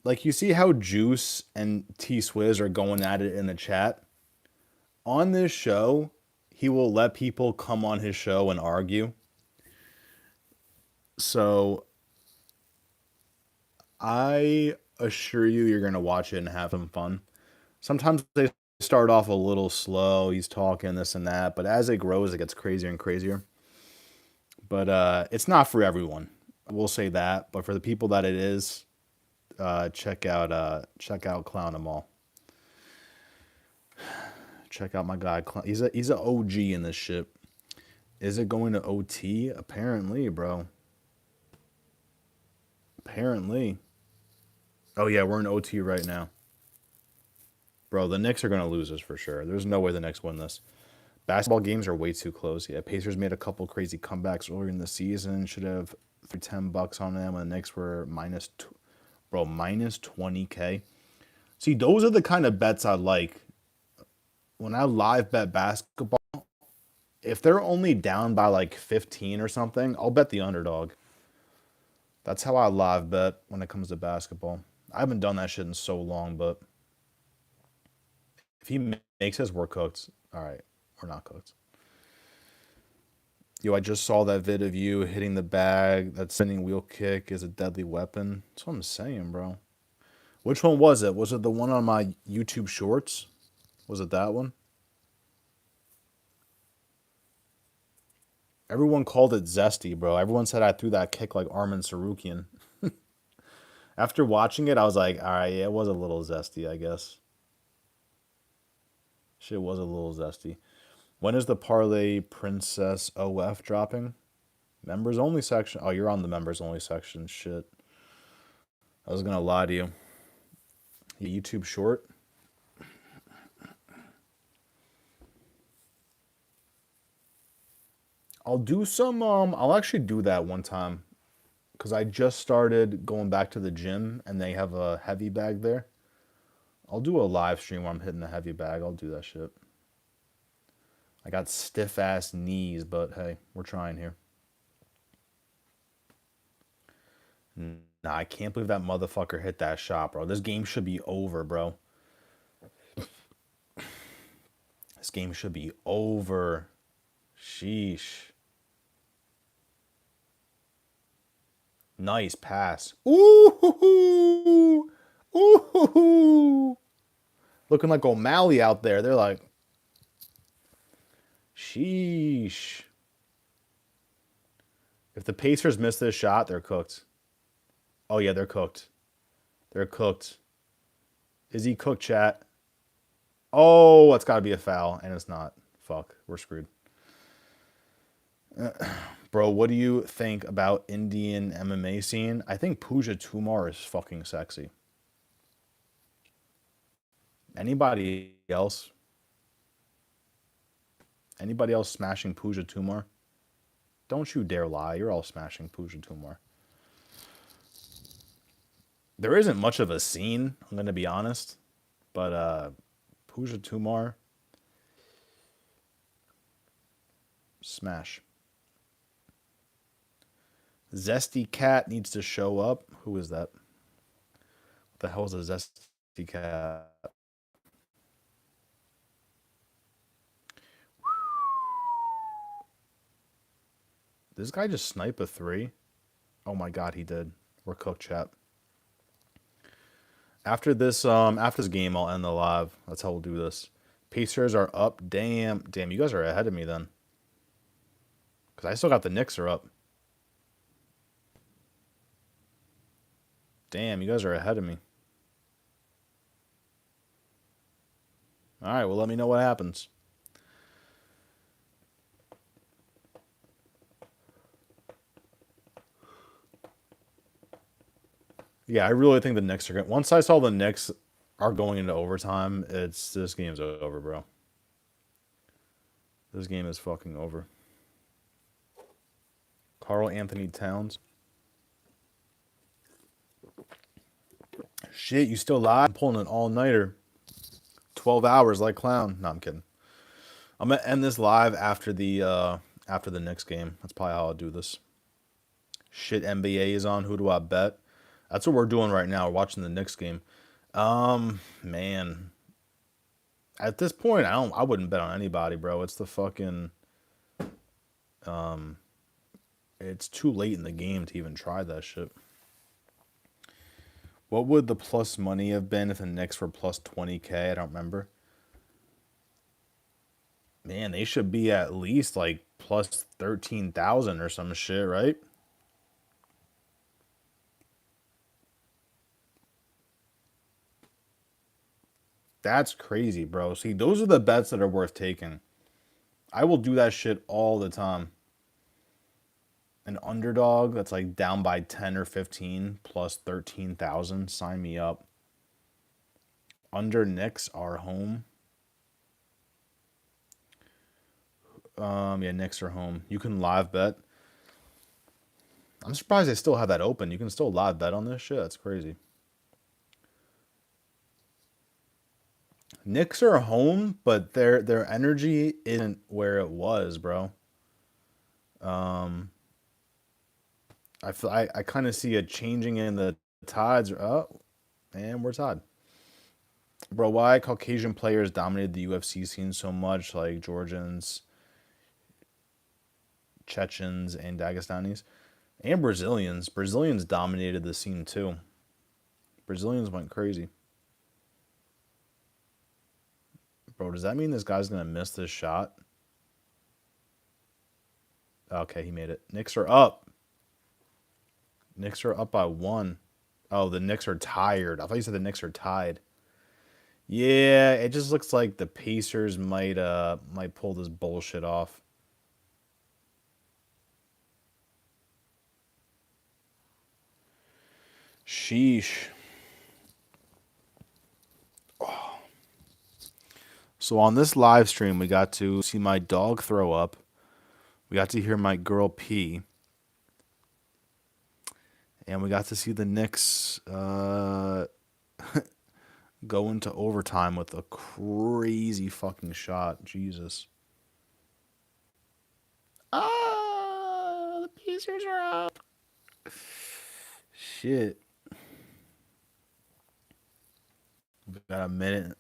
like you see how Juice and T Swizz are going at it in the chat, on this show, he will let people come on his show and argue. So I assure you, you're gonna watch it and have some fun. Sometimes they start off a little slow. He's talking this and that, but as it grows, it gets crazier and crazier. But it's not for everyone. I will say that. But for the people that it is, check out Clown 'em all. Check out my guy. He's a OG in this shit. Is it going to OT? Apparently, bro. Apparently. Oh yeah, we're in OT right now. Bro, the Knicks are gonna lose this for sure. There's no way the Knicks win this. Basketball games are way too close. Yeah, Pacers made a couple crazy comebacks earlier in the season. Should have threw $10 on them when the Knicks were minus 20K. See, those are the kind of bets I like. When I live bet basketball, if they're only down by like 15 or something, I'll bet the underdog. That's how I live bet when it comes to basketball. I haven't done that shit in so long, but if he makes us, we're cooked. All right, we're not cooked. Yo, I just saw that vid of you hitting the bag. That spinning wheel kick is a deadly weapon. That's what I'm saying, bro. Which one was it? Was it the one on my YouTube Shorts? Was it that one? Everyone called it zesty, bro. Everyone said I threw that kick like Armin Sarukian. After watching it, I was like, all right, yeah, it was a little zesty, I guess. Shit was a little zesty. When is the Parlay Princess OF dropping? Members only section. Oh, you're on the members only section. Shit. I was gonna lie to you. YouTube short. I'll do some. I'll actually do that one time, because I just started going back to the gym and they have a heavy bag there. I'll do a live stream where I'm hitting the heavy bag. I'll do that shit. I got stiff ass knees, but hey, we're trying here. Nah, I can't believe that motherfucker hit that shot, bro. This game should be over, bro. This game should be over. Sheesh. Nice pass. Ooh. Ooh. Looking like O'Malley out there. They're like, sheesh. If the Pacers miss this shot, they're cooked. Oh, yeah, they're cooked. They're cooked. Is he cooked, chat? Oh, that's got to be a foul, and it's not. Fuck, we're screwed. Bro, what do you think about Indian MMA scene? I think Pooja Tumar is fucking sexy. Anybody else? Anybody else smashing Pooja Tumar? Don't you dare lie. You're all smashing Pooja Tumar. There isn't much of a scene, I'm going to be honest. But Pooja Tumar, smash. Zesty Cat needs to show up. Who is that? What the hell is a Zesty Cat? This guy just snipe a three? Oh my god, he did. We're cooked, chat. After this game, I'll end the live. That's how we'll do this. Pacers are up. Damn, you guys are ahead of me then. Because I still got the Knicks are up. Damn, you guys are ahead of me. All right, well, let me know what happens. Yeah, I really think the Knicks are going. Once I saw the Knicks are going into overtime, this game's over, bro. This game is fucking over. Carl Anthony Towns. Shit, you still live? I'm pulling an all-nighter. 12 hours like clown. No, I'm kidding. I'm gonna end this live after the Knicks game. That's probably how I'll do this. Shit, NBA is on. Who do I bet? That's what we're doing right now. We're watching the Knicks game. Man. At this point, I wouldn't bet on anybody, bro. It's the fucking it's too late in the game to even try that shit. What would the plus money have been if the Knicks were plus 20K? I don't remember. Man, they should be at least like plus 13,000 or some shit, right? That's crazy, bro. See, those are the bets that are worth taking. I will do that shit all the time. An underdog that's like down by 10 or 15 plus 13,000. Sign me up. Under Knicks are home. Yeah, Knicks are home. You can live bet. I'm surprised they still have that open. You can still live bet on this shit. That's crazy. Knicks are home, but their energy isn't where it was, bro. I kind of see a changing in the tides. Oh, and we're tied. Bro, why Caucasian players dominated the UFC scene so much, like Georgians, Chechens, and Dagestanis, and Brazilians. Brazilians dominated the scene too. Brazilians went crazy. Bro, does that mean this guy's gonna miss this shot? Okay, he made it. Knicks are up. Knicks are up by one. Oh, the Knicks are tired. I thought you said the Knicks are tied. Yeah, it just looks like the Pacers might pull this bullshit off. Sheesh. So on this live stream, we got to see my dog throw up. We got to hear my girl pee. And we got to see the Knicks go into overtime with a crazy fucking shot. Jesus. Ah, the Pacers are up. Shit. We got a minute.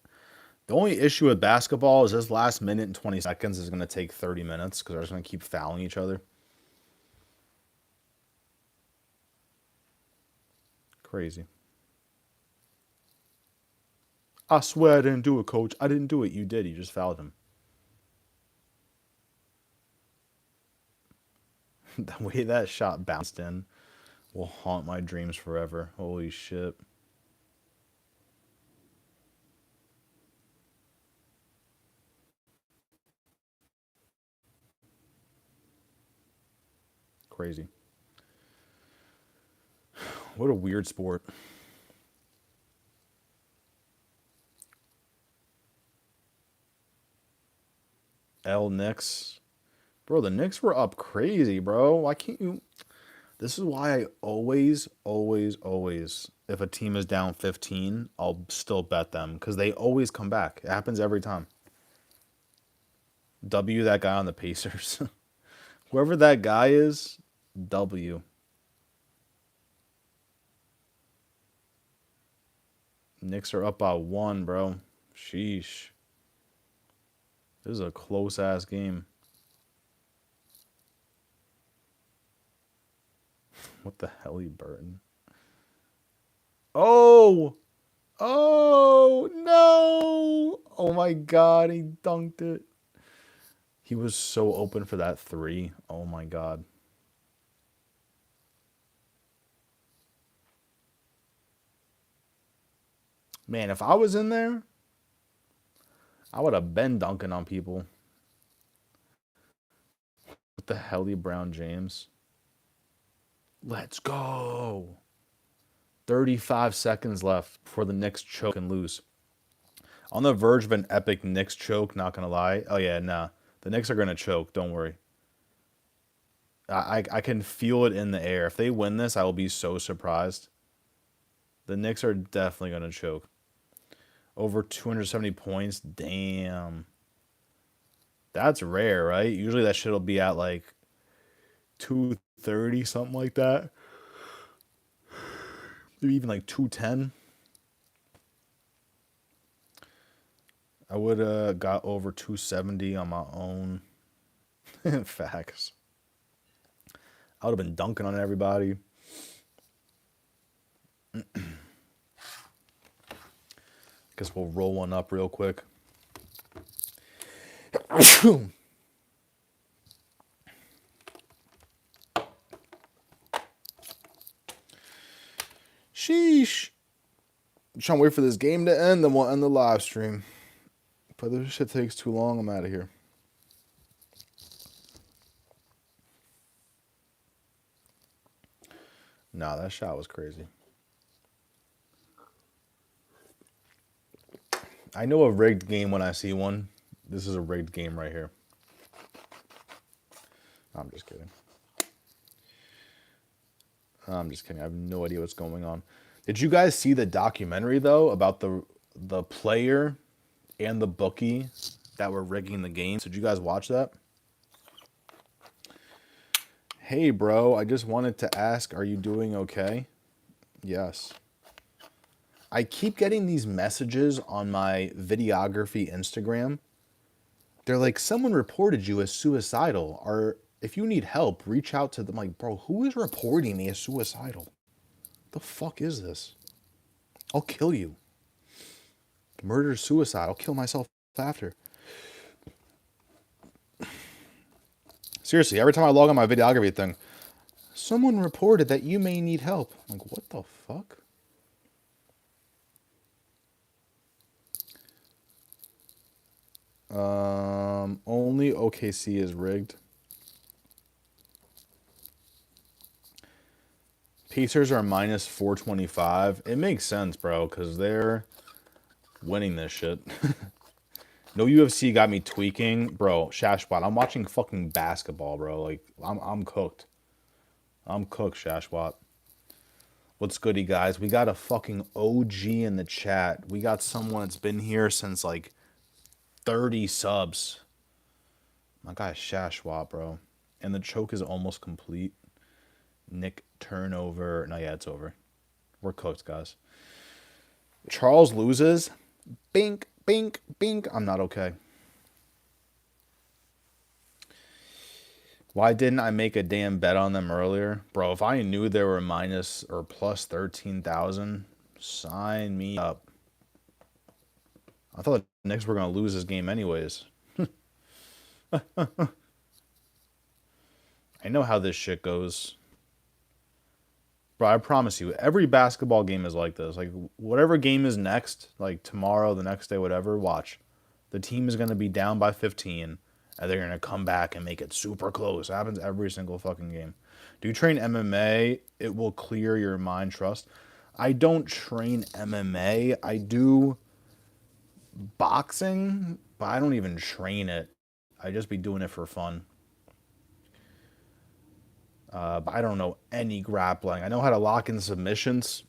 The only issue with basketball is this last minute and 20 seconds is going to take 30 minutes because they're just going to keep fouling each other. Crazy. I swear I didn't do it, coach. I didn't do it. You did. You just fouled him. The way that shot bounced in will haunt my dreams forever. Holy shit. Crazy. What a weird sport. L Knicks. Bro, the Knicks were up crazy, bro. Why can't you? This is why I always, if a team is down 15, I'll still bet them because they always come back. It happens every time. W that guy on the Pacers. Whoever that guy is, W. Knicks are up by one, bro. Sheesh. This is a close ass game. What the hell, you Burton? Oh! Oh no! Oh my god, he dunked it. He was so open for that three. Oh my god. Man, if I was in there, I would have been dunking on people. What the hell, Brown James? Let's go. 35 seconds left before the Knicks choke and lose. On the verge of an epic Knicks choke, not gonna lie. Oh yeah, nah. The Knicks are gonna choke, don't worry. I can feel it in the air. If they win this, I will be so surprised. The Knicks are definitely gonna choke. Over 270 points, damn. That's rare, right? Usually that shit'll be at like 230, something like that. Maybe even like 210. I would have got over 270 on my own. Facts. I would have been dunking on everybody. Guess we'll roll one up real quick. Sheesh. I'm trying to wait for this game to end, then we'll end the live stream. But this shit takes too long, I'm out of here. Nah, that shot was crazy. I know a rigged game when I see one. This is a rigged game right here. I'm just kidding. I'm just kidding. I have no idea what's going on. Did you guys see the documentary though about the player and the bookie that were rigging the games? Did you guys watch that? Hey, bro, I just wanted to ask, are you doing okay? Yes. I keep getting these messages on my videography Instagram. They're like, someone reported you as suicidal. Or if you need help, reach out to them. Like, bro, who is reporting me as suicidal? The fuck is this? I'll kill you. Murder, suicide. I'll kill myself after. Seriously, every time I log on my videography thing, someone reported that you may need help. I'm like, what the fuck? Only OKC is rigged. Pacers are minus 425. It makes sense, bro, because they're winning this shit. No UFC got me tweaking. Bro, Shashbot, I'm watching fucking basketball, bro. Like, I'm cooked. I'm cooked, Shashbot. What's goody, guys? We got a fucking OG in the chat. We got someone that's been here since, like, 30 subs. My guy Shashwat, bro. And the choke is almost complete. Nick turnover. No, yeah, it's over. We're cooked, guys. Charles loses. Bink, bink, bink. I'm not okay. Why didn't I make a damn bet on them earlier? Bro, if I knew they were minus or plus 13,000, sign me up. I thought the Knicks were going to lose this game anyways. I know how this shit goes. Bro, I promise you, every basketball game is like this. Like, whatever game is next, like tomorrow, the next day, whatever, watch. The team is going to be down by 15, and they're going to come back and make it super close. It happens every single fucking game. Do you train MMA? It will clear your mind trust. I don't train MMA. I do boxing, but I don't even train it. I just be doing it for fun. But I don't know any grappling. I know how to lock in submissions,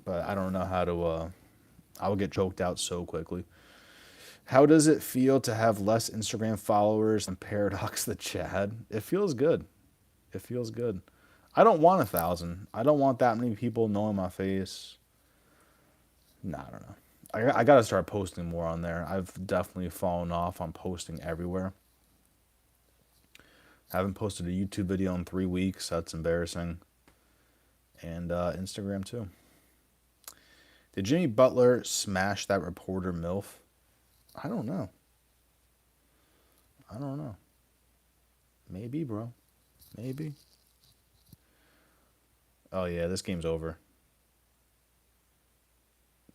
but I don't know how to. I will get choked out so quickly. How does it feel to have less Instagram followers than Paradox the Chad? It feels good. It feels good. I don't want 1,000. I don't want that many people knowing my face. Nah, I don't know. I gotta start posting more on there. I've definitely fallen off on posting everywhere. Haven't posted a YouTube video in 3 weeks. That's embarrassing. And Instagram too. Did Jimmy Butler smash that reporter MILF? I don't know. I don't know. Maybe, bro. Maybe. Oh yeah, this game's over.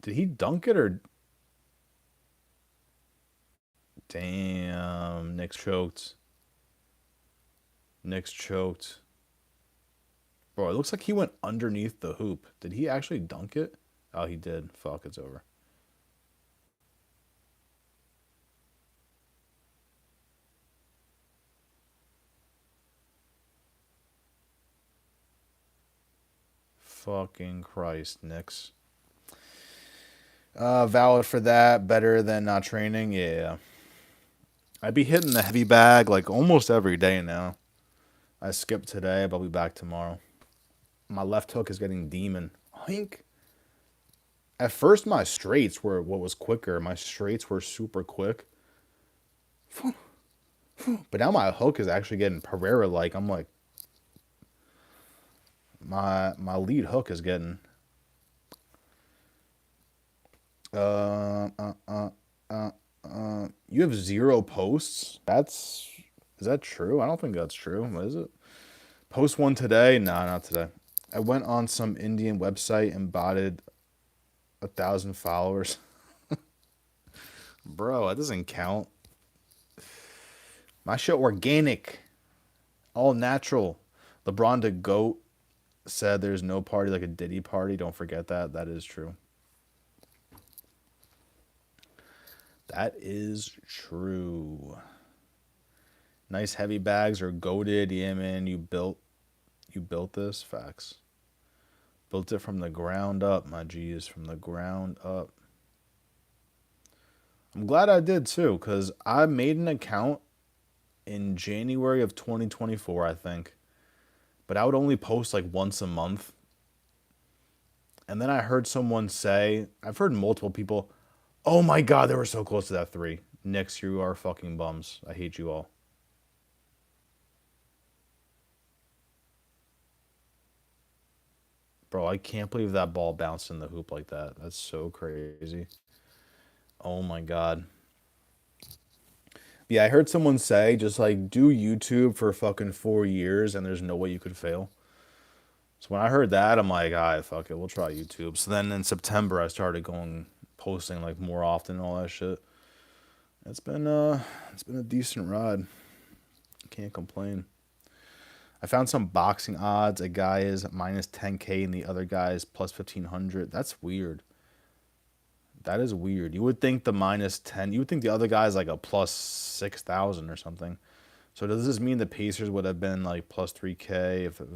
Did he dunk it or? Damn, Knicks choked. Knicks choked. Bro, it looks like he went underneath the hoop. Did he actually dunk it? Oh, he did. Fuck, it's over. Fucking Christ, Knicks. Valid for that. Better than not training. Yeah. I'd be hitting the heavy bag like almost every day now. I skipped today, but I'll be back tomorrow. My left hook is getting demon. Hink. At first, my straights were what was quicker. My straights were super quick. But now my hook is actually getting Pereira like. I'm like, my lead hook is getting. Uh, uh, uh, you have 0 posts? Is that true? I don't think that's true. What is it? Post one today? Nah, not today. I went on some Indian website and botted 1,000 followers. Bro, that doesn't count. My shit organic, all natural. LeBron the GOAT said there's no party like a Diddy party. Don't forget that. That is true. That is true. Nice heavy bags are goated. Yeah, man, you built this. Facts. Built it from the ground up, my G's, from the ground up. I'm glad I did too, because I made an account in January of 2024, I think. But I would only post like once a month. And then I heard someone say, I've heard multiple people, oh my God, they were so close to that three. Knicks, you are fucking bums. I hate you all. Bro, I can't believe that ball bounced in the hoop like that. That's so crazy. Oh my God. Yeah, I heard someone say just like do YouTube for fucking 4 years and there's no way you could fail. So when I heard that, I'm like, all right, fuck it, we'll try YouTube. So then in September, I started going posting like more often and all that shit. It's been it's been a decent ride. Can't complain. I found some boxing odds. A guy is minus 10K and the other guy is plus 1,500. That's weird. That is weird. You would think the minus 10, you would think the other guy is like a plus 6,000 or something. So does this mean the Pacers would have been like plus 3K if the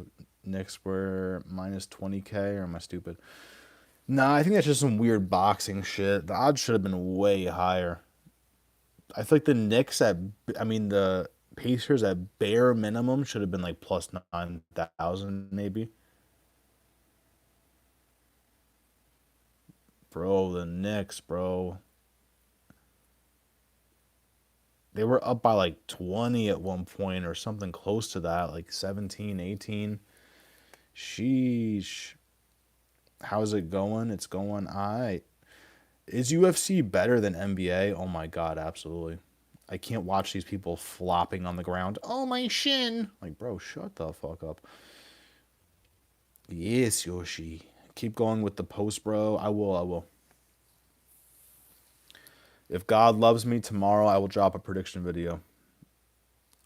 Knicks were minus 20K, or am I stupid? Nah, I think that's just some weird boxing shit. The odds should have been way higher. I feel like the Knicks I mean, the Pacers at bare minimum should have been like plus 9,000 maybe. Bro, the Knicks, bro. They were up by like 20 at one point or something close to that, like 17, 18. Sheesh. How's it going? It's going all right. Is UFC better than NBA? Oh my God, absolutely. I can't watch these people flopping on the ground. Oh, my shin. Like, bro, shut the fuck up. Yes, Yoshi. Keep going with the post, bro. I will, I will. If God loves me, tomorrow I will drop a prediction video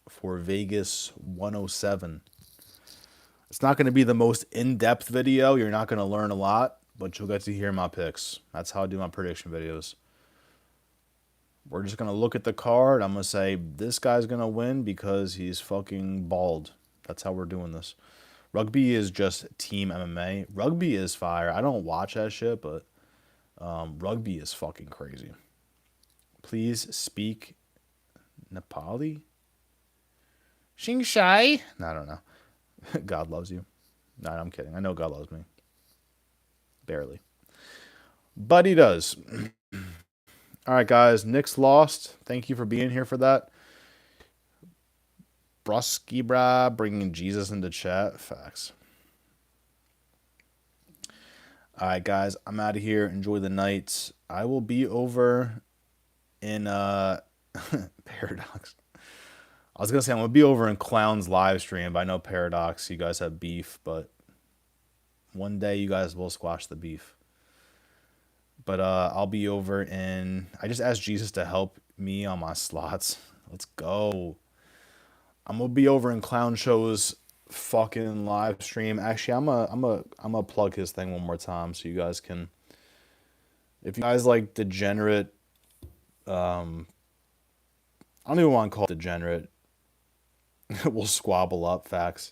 for Vegas 107. It's not going to be the most in-depth video. You're not going to learn a lot, but you'll get to hear my picks. That's how I do my prediction videos. We're just going to look at the card. I'm going to say, this guy's going to win because he's fucking bald. That's how we're doing this. Rugby is just team MMA. Rugby is fire. I don't watch that shit, but rugby is fucking crazy. Please speak Nepali? Shing Shai? No, I don't know. God loves you. No, I'm kidding. I know God loves me. Barely. But he does. All right, guys. Knicks lost. Thank you for being here for that. Brusky Bra bringing Jesus into chat. Facts. All right, guys, I'm out of here. Enjoy the night. I will be over in Paradox. I was gonna say I'm gonna be over in Clown's live stream, but I know Paradox, you guys have beef, but one day you guys will squash the beef. But I'll be over in. I just asked Jesus to help me on my slots. Let's go. I'm gonna be over in Clown Show's fucking live stream. Actually, I'm a plug his thing one more time so you guys can. If you guys like degenerate, I don't even want to call it degenerate. We'll squabble up facts.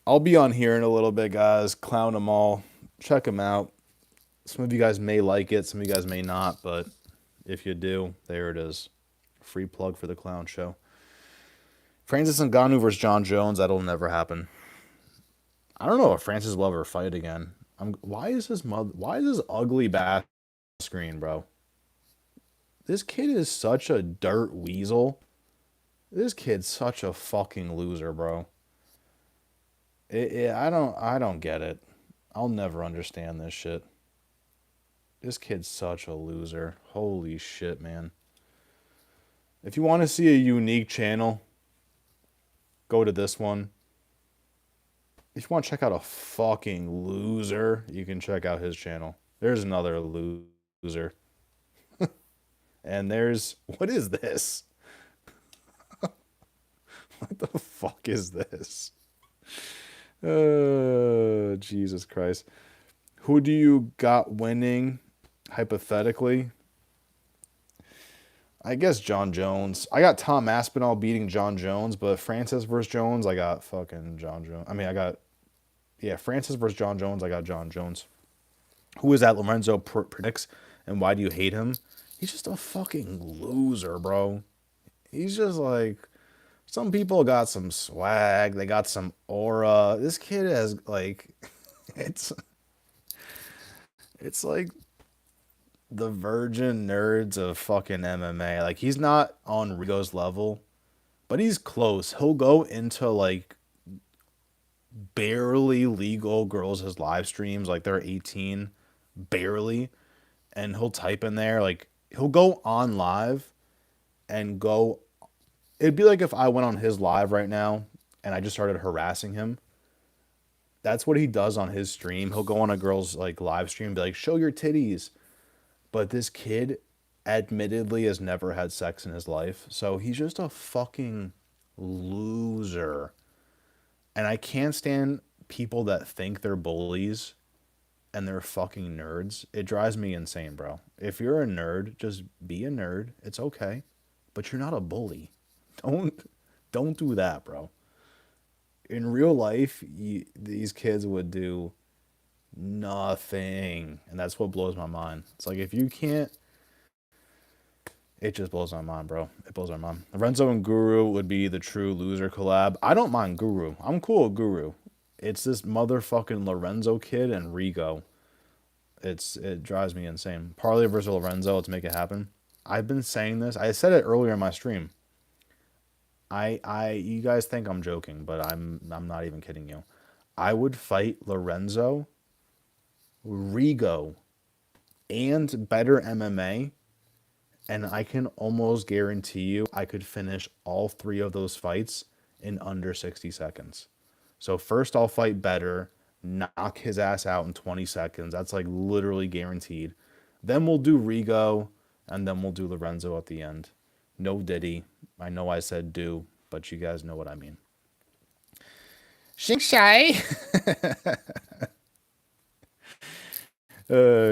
I'll be on here in a little bit, guys. Clown them all. Check them out. Some of you guys may like it, some of you guys may not, but if you do, there it is. Free plug for the Clown Show. Francis Ngannou versus John Jones, that'll never happen. I don't know if Francis will ever fight again. Why is this ugly back screen, bro? This kid is such a dirt weasel. This kid's such a fucking loser, bro. I don't get it. I'll never understand this shit. This kid's such a loser. Holy shit, man. If you want to see a unique channel, go to this one. If you want to check out a fucking loser, you can check out his channel. There's another loser. And there's... What is this? What the fuck is this? Jesus Christ. Who do you got winning, hypothetically? I guess John Jones. I got Tom Aspinall beating John Jones, but Francis versus Jones, I got fucking John Jones. Francis versus John Jones, I got John Jones. Who is that Lorenzo predicts, and why do you hate him? He's just a fucking loser, bro. He's just like... Some people got some swag. They got some aura. This kid has, like... It's like the virgin nerds of fucking MMA. Like, he's not on Rigo's level, but he's close. He'll go into, like, barely legal girls' live streams, like they're 18, barely, and he'll type in there, like, he'll go on live and go... It'd be like if I went on his live right now and I just started harassing him. That's what he does on his stream. He'll go on a girl's like live stream and be like, show your titties. But this kid admittedly has never had sex in his life. So he's just a fucking loser. And I can't stand people that think they're bullies and they're fucking nerds. It drives me insane, bro. If you're a nerd, just be a nerd. It's okay. But you're not a bully. Don't do that, bro. In real life, these kids would do nothing. And that's what blows my mind. It's like, if you can't... It just blows my mind, bro. It blows my mind. Lorenzo and Guru would be the true loser collab. I don't mind Guru. I'm cool with Guru. It's this motherfucking Lorenzo kid and Rigo. It drives me insane. Parlay versus Lorenzo, let's make it happen. I've been saying this. I said it earlier in my stream. You guys think I'm joking, but I'm not even kidding you. I would fight Lorenzo, Rigo, and better MMA, and I can almost guarantee you I could finish all three of those fights in under 60 seconds. So first I'll fight better, knock his ass out in 20 seconds. That's like literally guaranteed. Then we'll do Rigo, and then we'll do Lorenzo at the end. No Diddy. I know I said do, but you guys know what I mean. Shink Shy.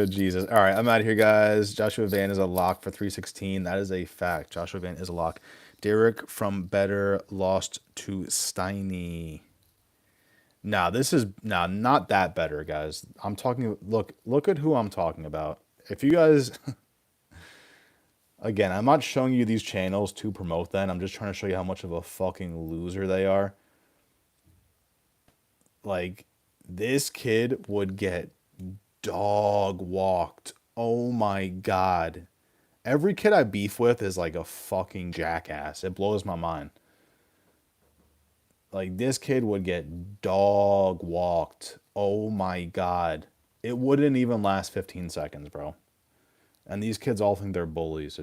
Jesus. All right, I'm out of here, guys. Joshua Van is a lock for 316. That is a fact. Joshua Van is a lock. Derek from Better lost to Steiny. This is not that better, guys. I'm talking... Look at who I'm talking about. If you guys... Again, I'm not showing you these channels to promote them. I'm just trying to show you how much of a fucking loser they are. Like, this kid would get dog walked. Oh my God. Every kid I beef with is like a fucking jackass. It blows my mind. Like, this kid would get dog walked. Oh my God. It wouldn't even last 15 seconds, bro. And these kids all think they're bullies.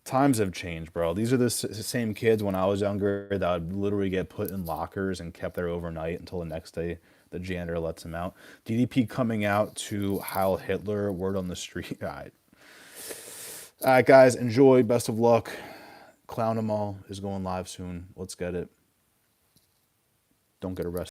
Times have changed, bro. These are the same kids when I was younger that would literally get put in lockers and kept there overnight until the next day the janitor lets them out. DDP coming out to Heil Hitler, word on the street. All right, guys, enjoy. Best of luck. Clown 'em all is going live soon. Let's get it. Don't get arrested.